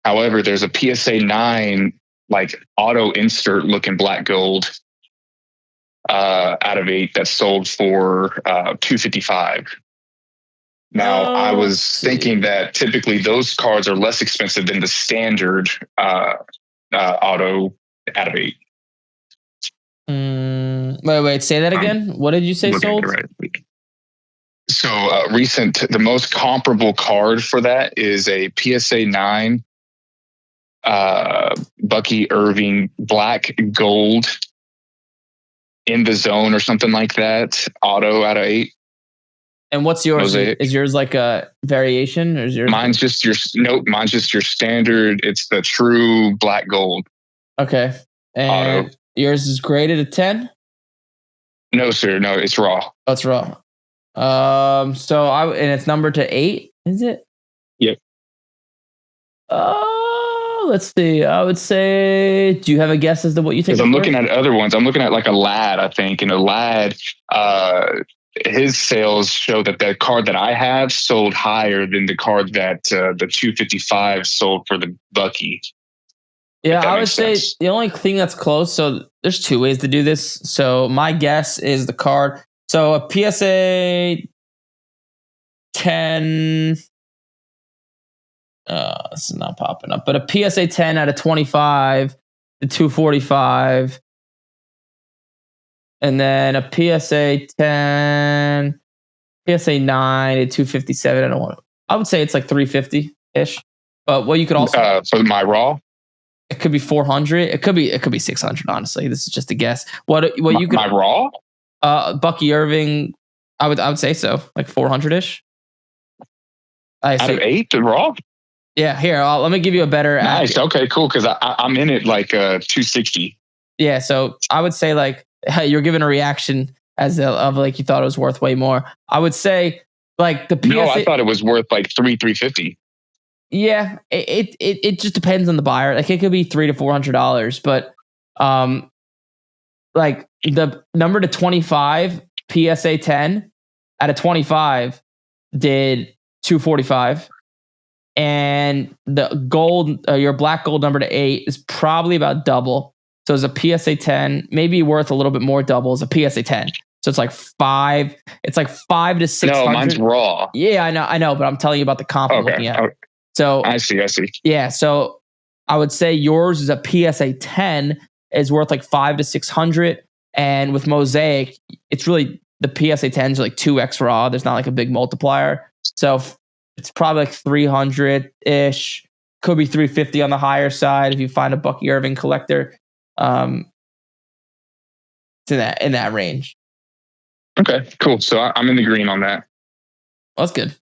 However, there's a PSA 9 like auto insert looking black gold out of 8 that sold for $255. Now, I was thinking that typically those cards are less expensive than the standard auto out of 8. Wait, say that again. What did you say sold? Right. So the most comparable card for that is a PSA 9 Bucky Irving Black Gold in the zone or something like that, auto out of 8. And what's yours? Mosaic. Is yours like a variation, or is yours? Mine's just your Mine's just your standard. It's the true black gold. Okay. And Auto. yours is graded a 10? No, sir. No, it's raw. Oh, it's raw. So and it's numbered to 8, is it? Yep. Let's see. I would say, do you have a guess as to what you think? Because I'm looking at other ones. I'm looking at like a Lad, I think, and a Lad, his sales show that the card that I have sold higher than the card that the 255 sold for the Bucky. Yeah, I would makes say sense. the only thing that's close. So there's 2 ways to do this. So my guess is the card. So a PSA 10. This is not popping up, but a PSA 10 out of 25 to 245, and then a PSA 10, PSA 9 to 257. I don't want. I would say it's like 350 ish. But what you could also For my raw, it could be 400. It could be 600. Honestly, this is just a guess. What you could my raw. Bucky Irving, I would say so, like 400 ish. Out of 8 to raw. Yeah, here, let me give you a better. Nice. Okay, cool. Because I'm in it like 260. Yeah, so I would say like you're giving a reaction of like you thought it was worth way more. I would say like the PSA. No, I thought it was worth like 350. Yeah, it just depends on the buyer. Like it could be $300 to $400, but like the number to 25 PSA 10 out of 25 did 245. And the gold, your black gold number to 8 is probably about double. So as a PSA 10, maybe worth a little bit more double as a PSA 10. So it's like 5. It's like 5 to 600. No, mine's raw. Yeah, I know, but I'm telling you about the comp I'm looking at. Okay. So I see. Yeah, so I would say yours is a PSA 10 is worth like 5 to 600, and with Mosaic, it's really the PSA 10s are like 2x raw. There's not like a big multiplier, so it's probably like 300 ish. Could be 350 on the higher side if you find a Bucky Irving collector. It's in that range. Okay, cool. So I'm in the green on that. Well, that's good.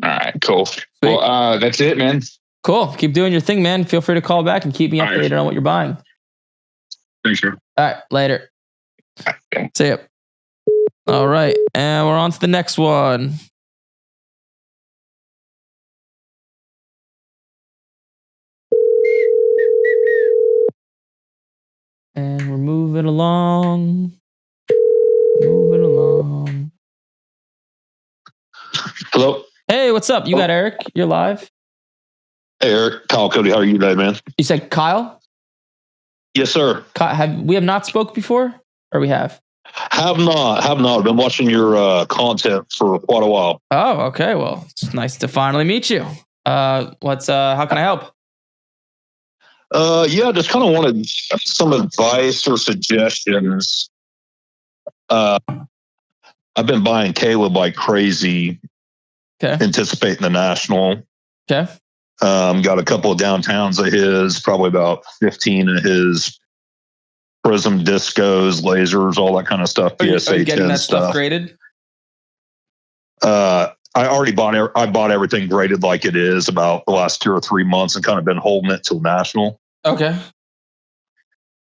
All right, cool. Sweet. Well, that's it, man. Cool. Keep doing your thing, man. Feel free to call back and keep me updated on what you're buying. Thanks, sir. All right, later. Okay. See ya. All right, and we're on to the next one. And we're moving along. Hello. Hey, what's up? You got Eric? You're live. Hey, Eric. Kyle Cody. How are you today, man? You said Kyle? Yes, sir. We have not spoke before? Or we have? Have not. I've been watching your content for quite a while. Oh, okay. Well, it's nice to finally meet you. How can I help? Yeah, just kind of wanted some advice or suggestions. I've been buying Caleb like crazy, anticipating the National. Okay. Got a couple of downtowns of his, probably about 15 of his prism discos, lasers, all that kind of stuff. Are you PSA getting 10 that stuff graded? I already bought everything graded like it is about the last 2 or 3 months and kind of been holding it till National. Okay.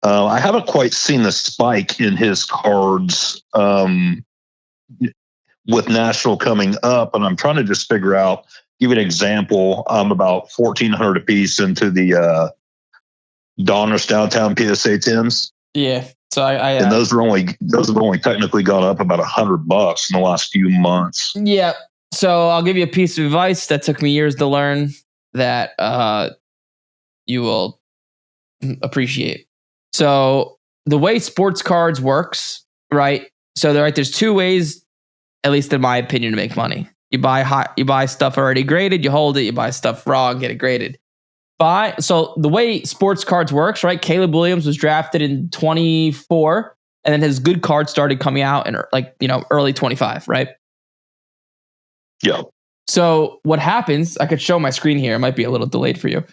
I haven't quite seen the spike in his cards with National coming up, and I'm trying to just figure out. Give you an example. I'm about 1,400 a piece into the Donruss Downtown PSA 10s. Yeah. So and those have only technically gone up about $100 in the last few months. Yeah. So I'll give you a piece of advice that took me years to learn that you will appreciate. So the way sports cards works, right? So there's 2 ways, at least in my opinion, to make money. You buy stuff already graded, you hold it. You buy stuff raw and get it graded. So the way sports cards works, right? Caleb Williams was drafted in 24, and then his good cards started coming out in early 25, right? Yeah. So what happens? I could show my screen here. It might be a little delayed for you.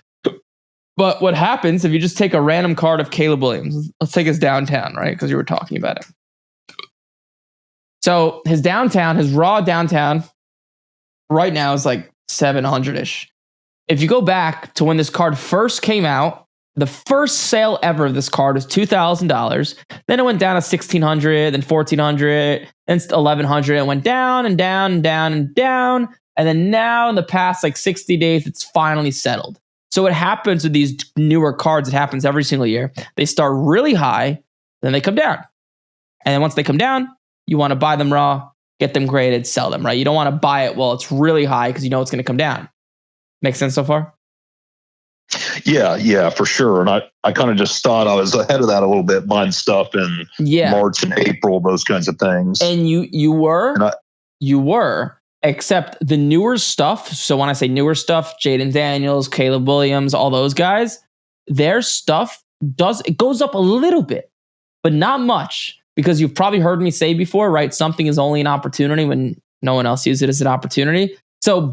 But what happens if you just take a random card of Caleb Williams? Let's take his downtown, right? Because you were talking about it. So his raw downtown right now is like 700-ish. If you go back to when this card first came out, the first sale ever of this card was $2,000. Then it went down to $1,600, then $1,400, then $1,100. It went down and down and down and down. And then now in the past like 60 days, it's finally settled. So what happens with these newer cards, it happens every single year. They start really high, then they come down. And then once they come down, you want to buy them raw, get them graded, sell them, right? You don't want to buy it while it's really high because you know it's going to come down. Make sense so far? Yeah, for sure. And I kind of just thought I was ahead of that a little bit, buying stuff in March and April, those kinds of things. And you were, except the newer stuff. So when I say newer stuff, Jaden Daniels, Caleb Williams, all those guys, their stuff goes up a little bit, but not much, because you've probably heard me say before, right? Something is only an opportunity when no one else sees it as an opportunity. So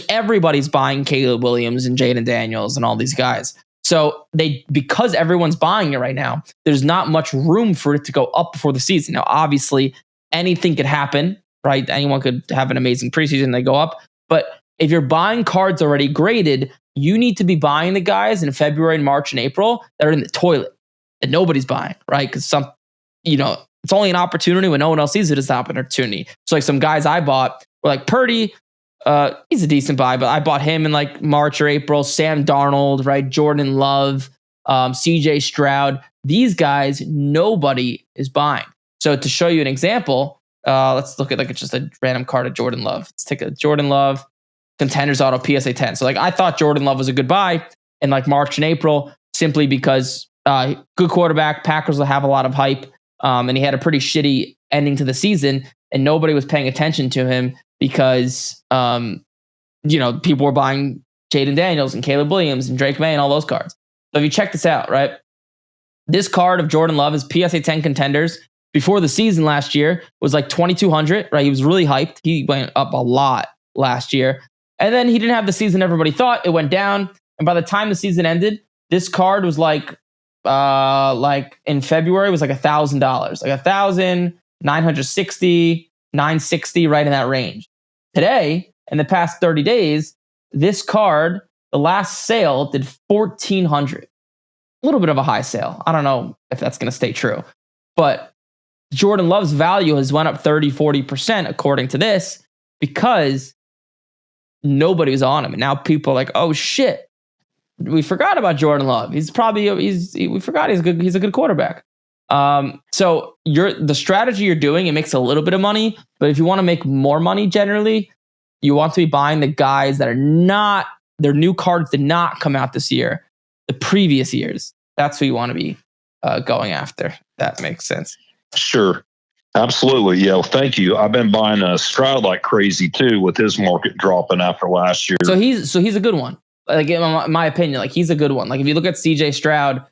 everybody's buying Caleb Williams and Jaden Daniels and all these guys. So because everyone's buying it right now, there's not much room for it to go up before the season. Now, obviously, anything could happen, right? Anyone could have an amazing preseason and they go up. But if you're buying cards already graded, you need to be buying the guys in February, March, and April that are in the toilet that nobody's buying, right? Because it's only an opportunity when no one else sees it as an opportunity. So like some guys I bought were like Purdy. He's a decent buy, but I bought him in like March or April. Sam Darnold, right? Jordan Love, CJ Stroud. These guys, nobody is buying. So to show you an example, let's look at like just a random card of Jordan Love. Let's take a Jordan Love Contenders Auto PSA 10. So like I thought Jordan Love was a good buy in like March and April, simply because good quarterback. Packers will have a lot of hype, and he had a pretty shitty ending to the season, and nobody was paying attention to him because people were buying Jaden Daniels and Caleb Williams and Drake May and all those cards. So if you check this out, right? This card of Jordan Love is PSA 10 Contenders. Before the season last year was like 2,200, right? He was really hyped. He went up a lot last year. And then he didn't have the season everybody thought. It went down. And by the time the season ended, this card was like in February, it was like $1,000. Like $1,000, 960, 960, right in that range. Today, in the past 30 days, this card, the last sale did 1,400. A little bit of a high sale. I don't know if that's going to stay true. But Jordan Love's value has went up 30, 40% according to this, because nobody was on him. And now people are like, oh shit, we forgot about Jordan Love. We forgot he's a good quarterback. So the strategy you're doing, it makes a little bit of money, but if you want to make more money generally, you want to be buying the guys that are not, their new cards did not come out this year, the previous years. That's who you want to be going after. That makes sense. Sure. Absolutely. Yeah. Well, thank you. I've been buying a Stroud like crazy too, with his market dropping after last year. So he's a good one. Like in my opinion, like he's a good one. Like if you look at CJ Stroud,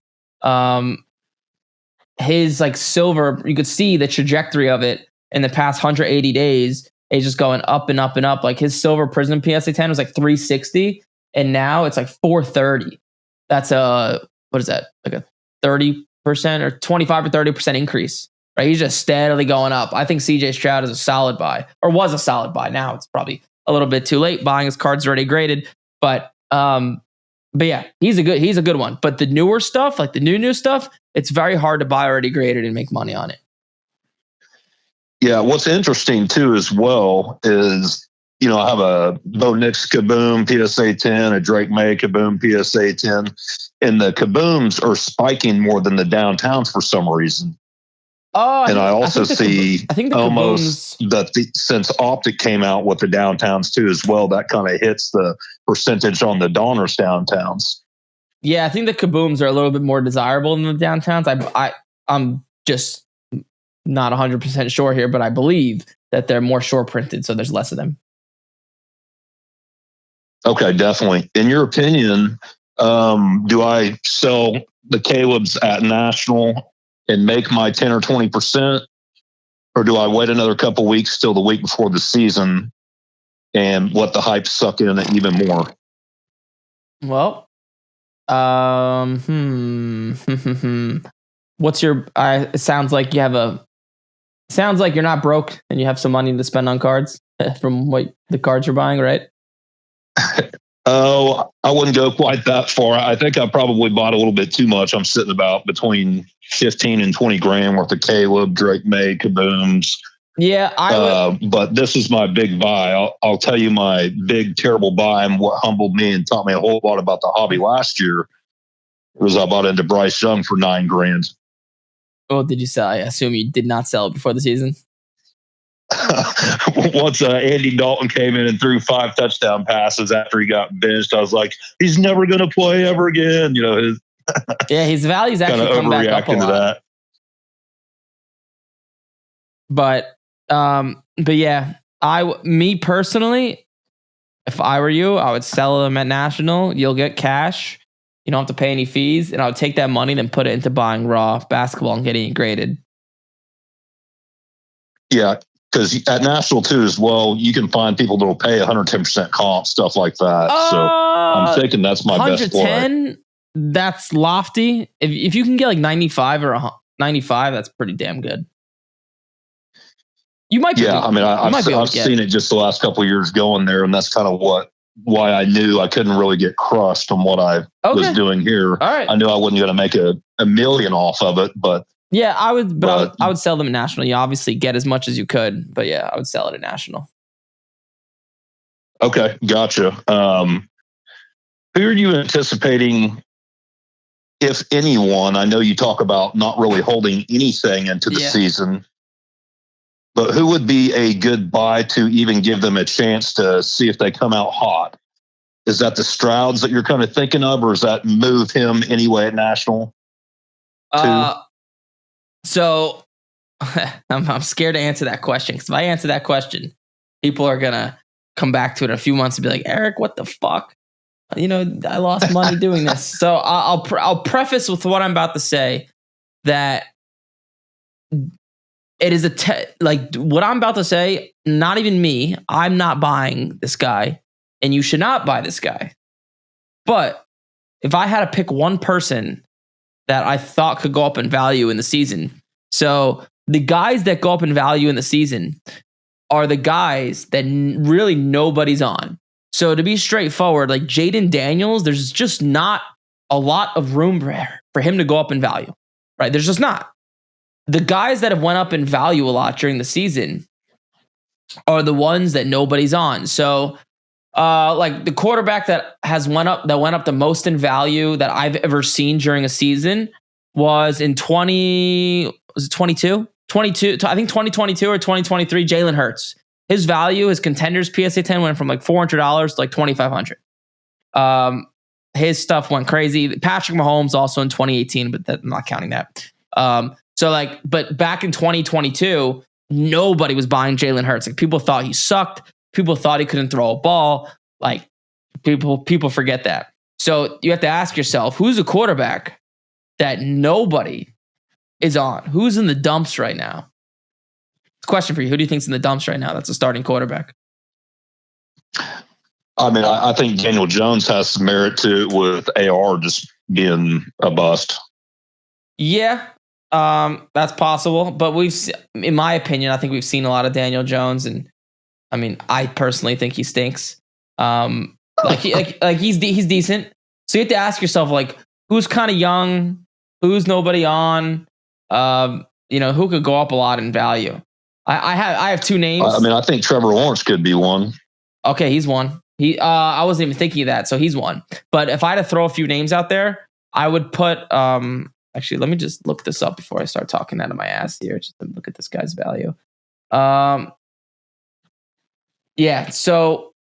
his like silver, you could see the trajectory of it in the past 180 days. It's just going up and up and up. Like his silver prism PSA 10 was like 360, and now it's like 430. That's what is that? Like a 30% or 25 or 30% increase. Right, he's just steadily going up. I think CJ Stroud is a solid buy, or was a solid buy. Now it's probably a little bit too late. Buying his cards already graded, but yeah, he's a good one. But the newer stuff, like the new stuff, it's very hard to buy already graded and make money on it. Yeah, what's interesting too as well is, I have a Bo Nix Kaboom PSA 10, a Drake May Kaboom PSA 10, and the Kabooms are spiking more than the downtowns for some reason. And I also see almost that since Optic came out with the downtowns too as well, that kind of hits the percentage on the Donruss downtowns. Yeah, I think the Kabooms are a little bit more desirable than the downtowns. I'm just not 100% sure here, but I believe that they're more short printed, so there's less of them. Okay, definitely. In your opinion, do I sell the Caleb's at National and make my 10 or 20%, or do I wait another couple weeks till the week before the season and let the hype suck in it even more? Well, what's your? It sounds like you have a Sounds like you're not broke and you have some money to spend on cards from what the cards you're buying, right? Oh, I wouldn't go quite that far. I think I probably bought a little bit too much. I'm sitting about between 15 and 20 grand worth of Caleb, Drake May, Kabooms. Yeah, but this is my big buy. I'll tell you my big, terrible buy and what humbled me and taught me a whole lot about the hobby last year was I bought into Bryce Young for $9 grand. What did you sell? I assume you did not sell it before the season. Once Andy Dalton came in and threw 5 touchdown passes after he got benched, I was like, he's never going to play ever again. His value's actually come back up a lot. But yeah, me personally, if I were you, I would sell them at National. You'll get cash. You don't have to pay any fees, and I would take that money and put it into buying raw basketball and getting it graded. Yeah. Because at National too, as well, you can find people that will pay 110% comp, stuff like that. So I'm thinking that's my best play. 110, that's lofty. If you can get like 95 or 95, that's pretty damn good. You might. Yeah, I mean, I've seen it just the last couple of years going there, and that's kind of why I knew I couldn't really get crushed on what I was doing here. All right. I knew I wasn't going to make a million off of it, but. Yeah, I would, but I would sell them at National. You obviously get as much as you could, but yeah, I would sell it at National. Okay, gotcha. Who are you anticipating, if anyone? I know you talk about not really holding anything into the season, but who would be a good buy to even give them a chance to see if they come out hot? Is that the Strouds that you're kind of thinking of, or is that move him anyway at National? So I'm scared to answer that question, because if I answer that question, people are going to come back to it in a few months and be like, Eric, what the fuck? I lost money doing this. So I'll preface with what I'm about to say, that it is what I'm about to say, not even me. I'm not buying this guy, and you should not buy this guy. But if I had to pick one person that I thought could go up in value in the season. So the guys that go up in value in the season are the guys that really nobody's on. So to be straightforward, like Jaden Daniels, there's just not a lot of room for him to go up in value, right? There's just not. The guys that have went up in value a lot during the season are the ones that nobody's on. So like the quarterback that went up the most in value that I've ever seen during a season was in 2022, I think 2022 or 2023, Jalen Hurts. His value, his contenders PSA 10 went from like $400 to like $2,500. His stuff went crazy. Patrick Mahomes also in 2018, but I'm not counting that. But back in 2022, nobody was buying Jalen Hurts. Like, people thought he sucked. People thought he couldn't throw a ball. Like, people forget that. So you have to ask yourself, who's a quarterback that nobody is on? Who's in the dumps right now? Question for you. Who do you think's in the dumps right now that's a starting quarterback? I mean, I think Daniel Jones has some merit to it, with AR just being a bust. Yeah, that's possible. But in my opinion, I think we've seen a lot of Daniel Jones, and I mean, I personally think he stinks. He's decent. So you have to ask yourself, like, who's kind of young, who's nobody on, who could go up a lot in value. I have two names. I mean, I think Trevor Lawrence could be one. Okay, he's one. I wasn't even thinking of that, so he's one. But if I had to throw a few names out there, I would put. Actually, let me just look this up before I start talking out of my ass here. Just to look at this guy's value. Yeah. So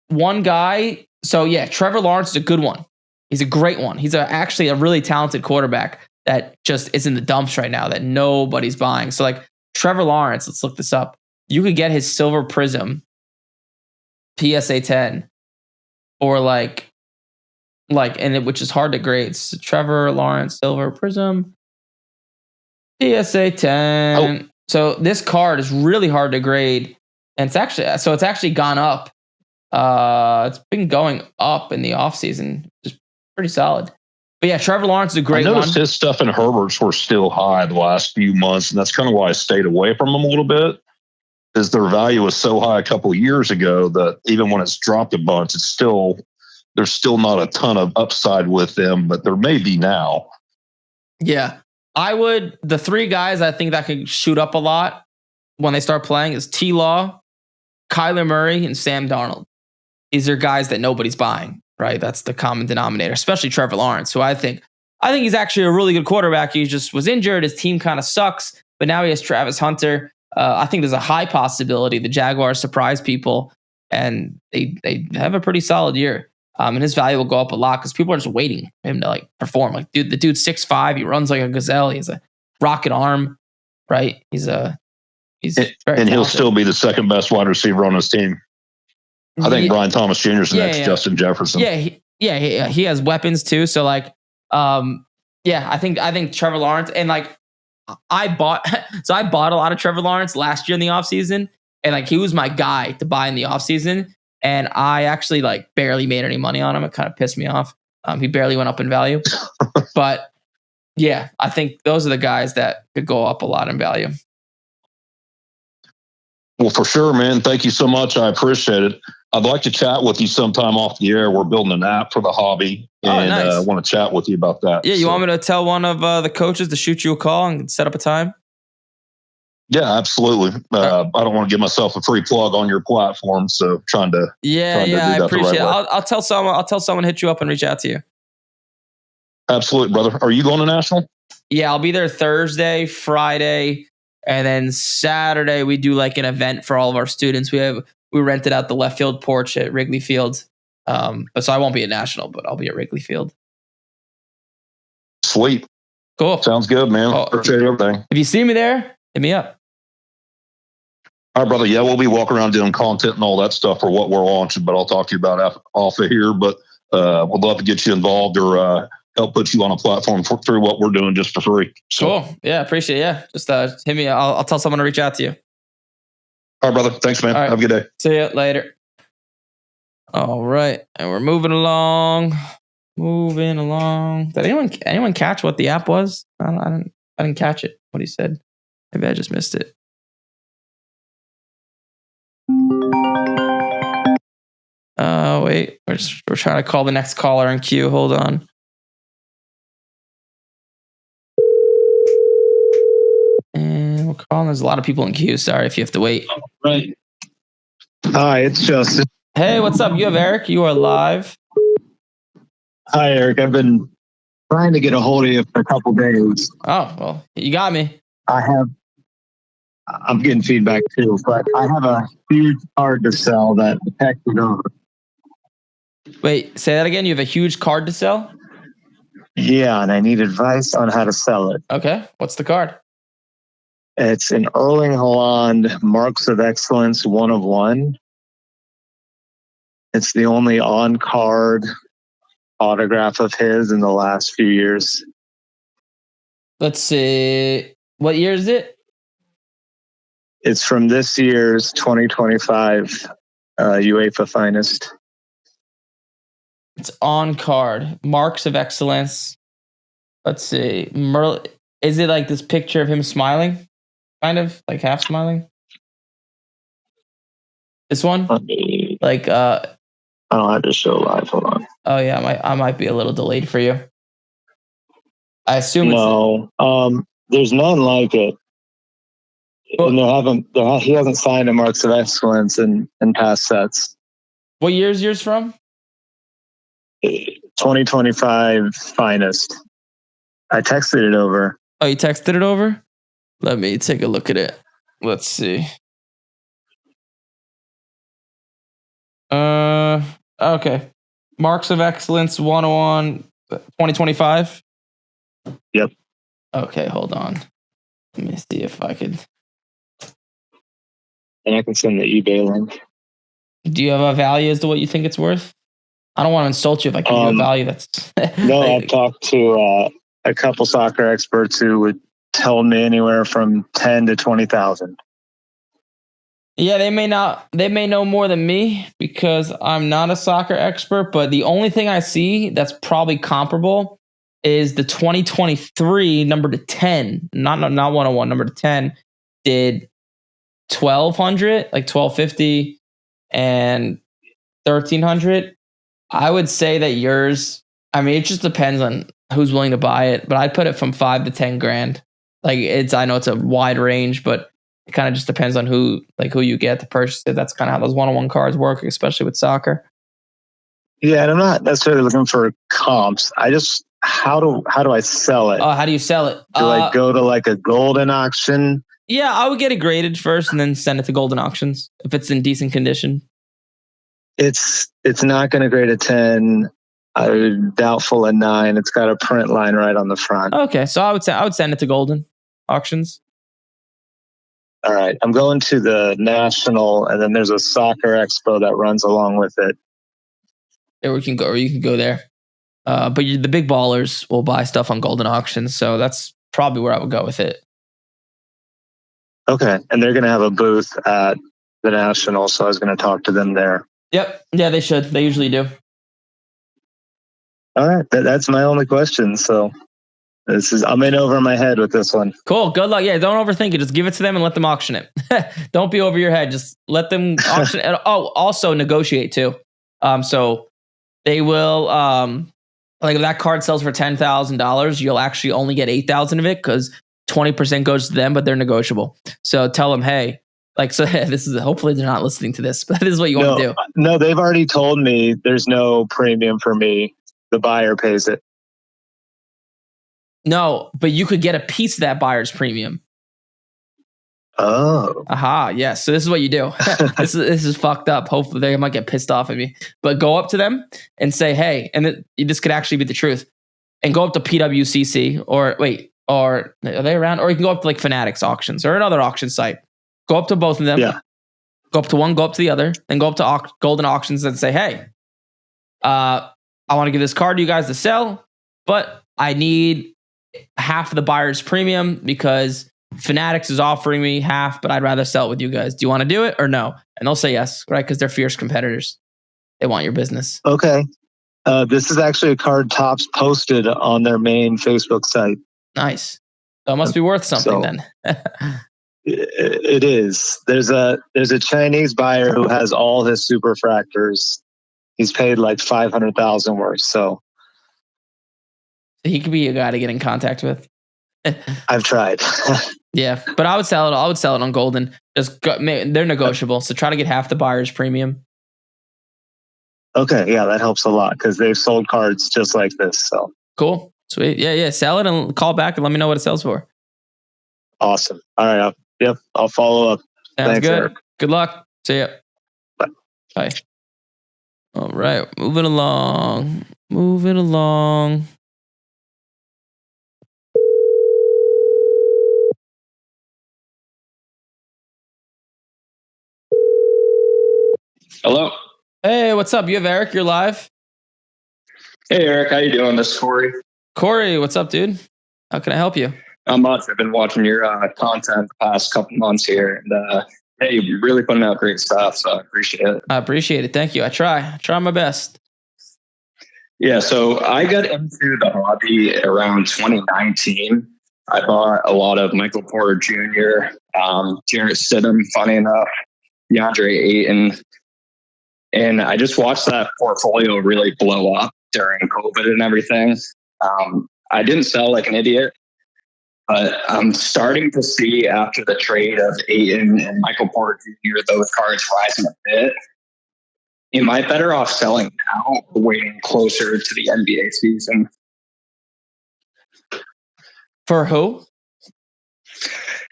one guy. So yeah, Trevor Lawrence is a good one. He's a great one. He's actually a really talented quarterback that just is in the dumps right now that nobody's buying. So like Trevor Lawrence, let's look this up. You could get his Silver Prism PSA 10 or which is hard to grade. So Trevor Lawrence Silver Prism PSA 10. Oh. So this card is really hard to grade, and it's actually gone up. It's been going up in the offseason, just pretty solid. But yeah, Trevor Lawrence is a great I one. noticed his stuff and Herbert's were still high the last few months, and that's kind of why I stayed away from them a little bit. Is their value was so high a couple of years ago that even when it's dropped a bunch, there's still not a ton of upside with them, but there may be now. Yeah. The three guys I think that could shoot up a lot when they start playing is T-Law, Kyler Murray, and Sam Darnold. These are guys that nobody's buying, right? That's the common denominator, especially Trevor Lawrence, who I think he's actually a really good quarterback. He just was injured. His team kind of sucks, but now he has Travis Hunter. I think there's a high possibility the Jaguars surprise people and they have a pretty solid year. And his value will go up a lot because people are just waiting for him to like perform. Like, dude, the dude's 6'5", he runs like a gazelle. He has a rocket arm, right? He's very And talented. he'll still be the second best wide receiver on his team. I think Brian Thomas Jr. is the next Justin Jefferson. Yeah, he has weapons too. So like, I think Trevor Lawrence, and like I bought a lot of Trevor Lawrence last year in the offseason, and like he was my guy to buy in the offseason, and I actually like barely made any money on him. It kind of pissed me off. He barely went up in value, but yeah, I think those are the guys that could go up a lot in value. Well, for sure, man. Thank you so much. I appreciate it. I'd like to chat with you sometime off the air. We're building an app for the hobby, and I want to chat with you about that. Yeah, you want me to tell one of the coaches to shoot you a call and set up a time? Yeah, absolutely. I don't want to give myself a free plug on your platform, so trying to I appreciate it. I'll tell someone to hit you up and reach out to you. Absolutely, brother. Are you going to National? Yeah, I'll be there Thursday, Friday, and then Saturday we do like an event for all of our students. We rented out the left field porch at Wrigley Field. So I won't be at National, but I'll be at Wrigley Field. Sweet. Cool. Sounds good, man. Appreciate everything. If you see me there, hit me up. All right, brother. Yeah, we'll be walking around doing content and all that stuff for what we're launching, but I'll talk to you about off of here. But we'd love to get you involved or help put you on a platform through what we're doing just for free. So, cool. Yeah, appreciate it. Yeah, just hit me. I'll tell someone to reach out to you. All right, brother. Thanks, man. Have a good day. See you later. All right. And we're moving along. Did anyone catch what the app was? I didn't catch it, what he said. Maybe I just missed it. Wait. We're trying to call the next caller in queue. Hold on. And we're calling. There's a lot of people in queue. Sorry if you have to wait. All right. Hi, it's Justin. Hey, what's up? You have Eric. You are live. Hi, Eric. I've been trying to get a hold of you for a couple days. Oh, well, you got me. I'm getting feedback too, but I have a huge card to sell that I texted over. Wait, say that again. You have a huge card to sell? Yeah, and I need advice on how to sell it. Okay. What's the card? It's an Erling Haaland Marks of Excellence 1 of 1. It's the only on-card autograph of his in the last few years. Let's see. What year is it? It's from this year's 2025 UEFA Finest. It's on card. Marks of Excellence. Let's see. Is it like this picture of him smiling? Kind of like half smiling? This one? Like I don't have to show live. Hold on. Oh yeah, I might be a little delayed for you. I assume no. There's none like it. And he hasn't signed a Marks of Excellence in past sets. What year is yours from? 2025 Finest. I texted it over. Oh, you texted it over? Let me take a look at it. Let's see. Okay. Marks of Excellence 101 2025. Yep. Okay, hold on. Let me see if I could. And I can send the eBay link. Do you have a value as to what you think it's worth? I don't want to insult you if I give you a value that's. No, I've talked to a couple soccer experts who would tell me anywhere from 10 to 20,000. Yeah, they may know more than me because I'm not a soccer expert, but the only thing I see that's probably comparable is the 2023 number to 10, not 101, number to 10 did 1200, like 1250 and 1300. I would say that yours, I mean, it just depends on who's willing to buy it, but I'd put it from 5 to 10 grand. Like I know it's a wide range, but it kind of just depends on who you get to purchase it. That's kind of how those 101 cards work, especially with soccer. Yeah, and I'm not necessarily looking for comps. I just how do I sell it? How do you sell it? Do I go to like a golden auction? Yeah, I would get it graded first and then send it to Golden Auctions if it's in decent condition. It's not going to grade a 10. I'm doubtful a 9. It's got a print line right on the front. Okay, so I would send it to Golden Auctions. All right, I'm going to the National, and then there's a soccer expo that runs along with it. Or you can go there. But the big ballers will buy stuff on Golden Auctions, so that's probably where I would go with it. Okay, and they're going to have a booth at the National, so I was going to talk to them there. Yep, yeah, they should. They usually do. All right, that's my only question. So I'm in over my head with this one. Cool, good luck. Yeah, don't overthink it. Just give it to them and let them auction it. Don't be over your head. Just let them auction it. Oh, also negotiate too. So they will like if that card sells for $10,000, you'll actually only get 8,000 of it because 20% goes to them, but they're negotiable. So tell them, hey, like, so this is, hopefully they're not listening to this, but this is what you want to do. No, they've already told me there's no premium for me. The buyer pays it. No, but you could get a piece of that buyer's premium. Oh. Aha, yes. So this is what you do. This is fucked up. Hopefully they might get pissed off at me. But go up to them and say, hey, and this could actually be the truth. And go up to PWCC or are they around? Or you can go up to like Fanatics auctions or another auction site. Go up to both of them. Yeah. Go up to one, go up to the other, and go up to Golden Auctions and say, hey, I want to give this card to you guys to sell, but I need half of the buyer's premium because Fanatics is offering me half, but I'd rather sell it with you guys. Do you want to do it or no? And they'll say yes, right? Because they're fierce competitors. They want your business. Okay. This is actually a card Topps posted on their main Facebook site. Nice. So it must be worth something then. It is. There's a Chinese buyer who has all his superfractors. He's paid like $500,000 worth. So he could be a guy to get in contact with. I've tried. Yeah, but I would sell it. I would sell it on Golden. They're negotiable, so try to get half the buyer's premium. Okay, yeah, that helps a lot because they've sold cards just like this. So cool, sweet, yeah. Sell it and call back and let me know what it sells for. Awesome. All right. I'll follow up. Sounds Thanks, good. Eric. Good luck. See ya. Bye. All right, moving along. Hello. Hey, what's up? You have Eric. You're live. Hey, Eric. How you doing? This is Corey. Corey, what's up, dude? How can I help you? Not much. I've been watching your content the past couple months here, and hey, you're really putting out great stuff. So I appreciate it. I appreciate it. Thank you. I try my best. Yeah. So I got into the hobby around 2019. I bought a lot of Michael Porter Jr., Jarrett Stidham, funny enough, DeAndre Ayton. And I just watched that portfolio really blow up during COVID and everything. I didn't sell like an idiot, but I'm starting to see after the trade of Ayton and Michael Porter Jr., those cards rising a bit. Am I better off selling now or waiting closer to the NBA season? For who?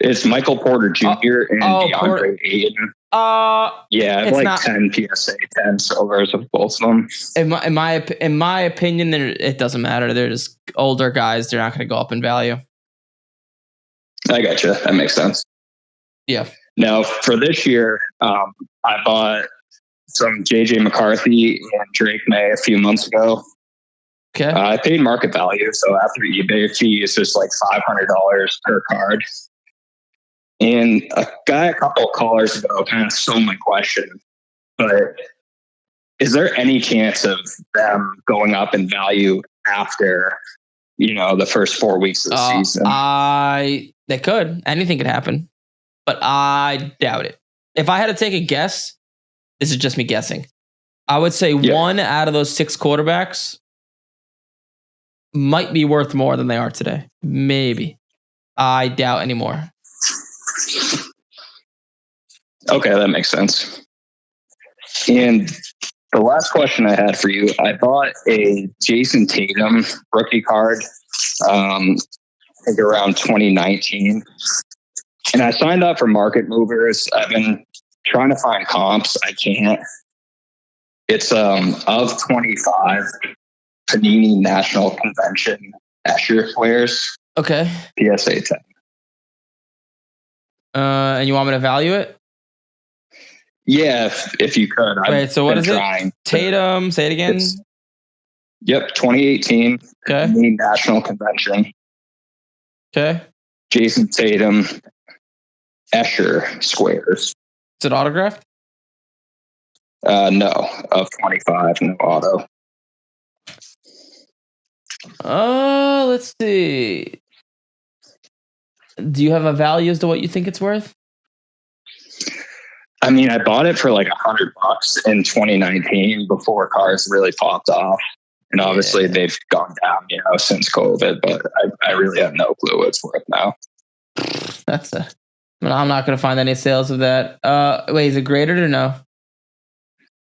It's Michael Porter Jr. and DeAndre Ayton. Yeah, I have like 10 PSA 10 silvers of both of them. In my opinion, it doesn't matter. They're just older guys. They're not going to go up in value. I gotcha. That makes sense. Yeah. Now, for this year, I bought some JJ McCarthy and Drake May a few months ago. Okay. I paid market value, so after eBay fee, it's just like $500 per card. And a couple of callers ago kind of stole my question, but is there any chance of them going up in value after the first 4 weeks of the season. They could. Anything could happen, but I doubt it. If I had to take a guess, this is just me guessing. I would say one out of those 6 quarterbacks might be worth more than they are today. Maybe. I doubt anymore. Okay, that makes sense. And the last question I had for you, I bought a Jason Tatum rookie card, I think around 2019. And I signed up for Market Movers. I've been trying to find comps. I can't. It's of 25 Panini National Convention Escher squares. Okay. PSA 10. And you want me to value it? Yeah, if you could. Wait, so what is it? Tatum, say it again. Yep, 2018 Okay. Panini National Convention. Okay. Jason Tatum Escher squares. Is it autographed? No, of 25, no auto. Let's see. Do you have a value as to what you think it's worth? I mean, I bought it for like $100 in 2019 before cars really popped off. And obviously they've gone down, since COVID, but I really have no clue what it's worth now. I'm not going to find any sales of that. Wait, is it graded or no?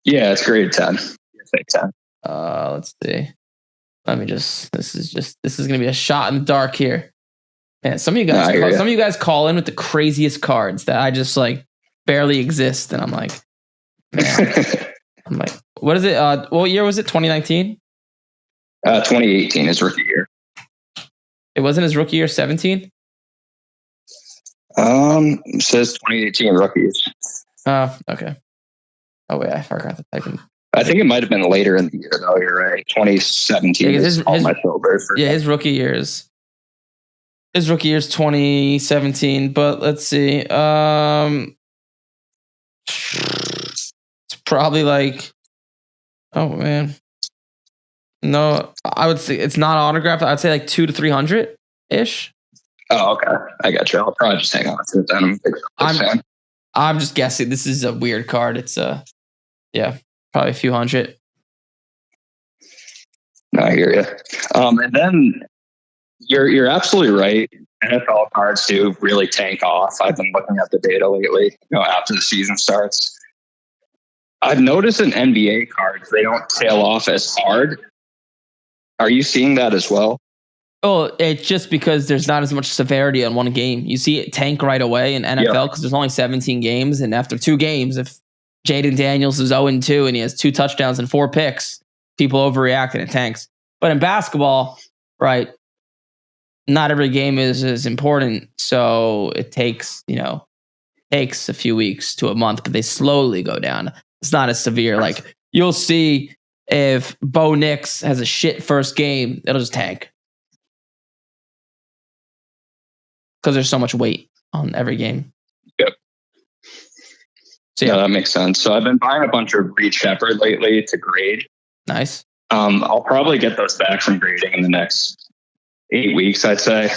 Yeah, it's graded 10. PSA 10. Let's see. This is going to be a shot in the dark here. Man, some of you guys call in with the craziest cards that I just like barely exist. And I'm like, man, what is it? What year was it? 2019? 2018 is rookie year. It wasn't his rookie year, 17? It says 2018 rookies. Oh, okay. Oh wait, I forgot to type in. I think it might have been later in the year though. You're right. 2017 is all my silvers. Yeah, his rookie year's 2017. But let's see. It's probably like. Oh man. No, I would say it's not autographed. I'd say like 200 to 300 ish. Oh, okay. I got you. I'll probably just hang on to it then. I'm just guessing. This is a weird card. It's probably a few hundred. No, I hear you. And then you're absolutely right. NFL cards do really tank off. I've been looking at the data lately. After the season starts, I've noticed in NBA cards they don't tail off as hard. Are you seeing that as well? Oh, it's just because there's not as much severity on one game. You see it tank right away in NFL because there's only 17 games. And after 2 games, if Jaden Daniels is 0-2 and he has 2 touchdowns and 4 picks, people overreact and it tanks. But in basketball, right, not every game is as important. So it takes a few weeks to a month, but they slowly go down. It's not as severe. Like you'll see if Bo Nix has a shit first game, it'll just tank. Because there's so much weight on every game. Yep. So yeah, that makes sense. So I've been buying a bunch of Reed Shepherd lately to grade. Nice. I'll probably get those back from grading in the next 8 weeks, I'd say.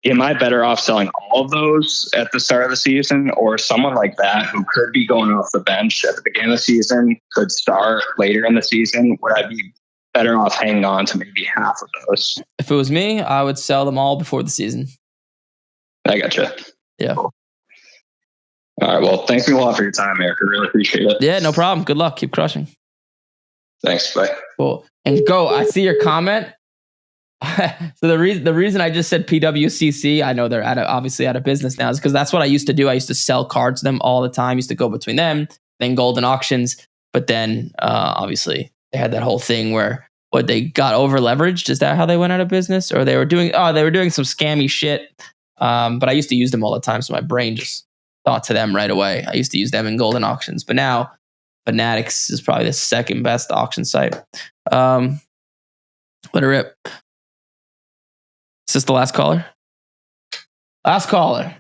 Am I better off selling all of those at the start of the season, or someone like that who could be going off the bench at the beginning of the season could start later in the season? Would I be better off hanging on to maybe half of those? If it was me, I would sell them all before the season. I gotcha. Yeah. Cool. All right. Well, thanks a lot for your time, Eric. I really appreciate it. Yeah, no problem. Good luck. Keep crushing. Thanks. Bye. Cool. And go. I see your comment. So the reason I just said PWCC, I know they're obviously out of business now, is because that's what I used to do. I used to sell cards to them all the time. I used to go between them, then Golden Auctions. But then obviously they had that whole thing where they got over leveraged. Is that how they went out of business? Or they were doing some scammy shit. But I used to use them all the time, so my brain just thought to them right away. I used to use them in Golden Auctions, but now Fanatics is probably the second best auction site. Let it rip. Is this the last caller? Last caller.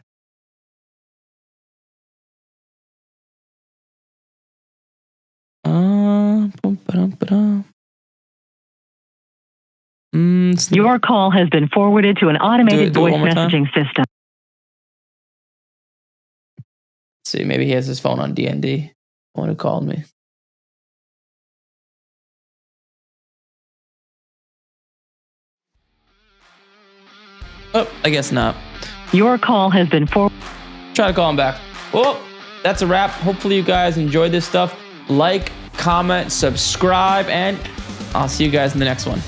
phones. Your call has been forwarded to an automated Do it voice one more time. messaging system. Let's see, maybe he has his phone on DND. One who called me. Oh, I guess not. Your call has been forwarded. Try to call him back. Well, that's a wrap. Hopefully you guys enjoyed this stuff. Like, comment, subscribe, and I'll see you guys in the next one.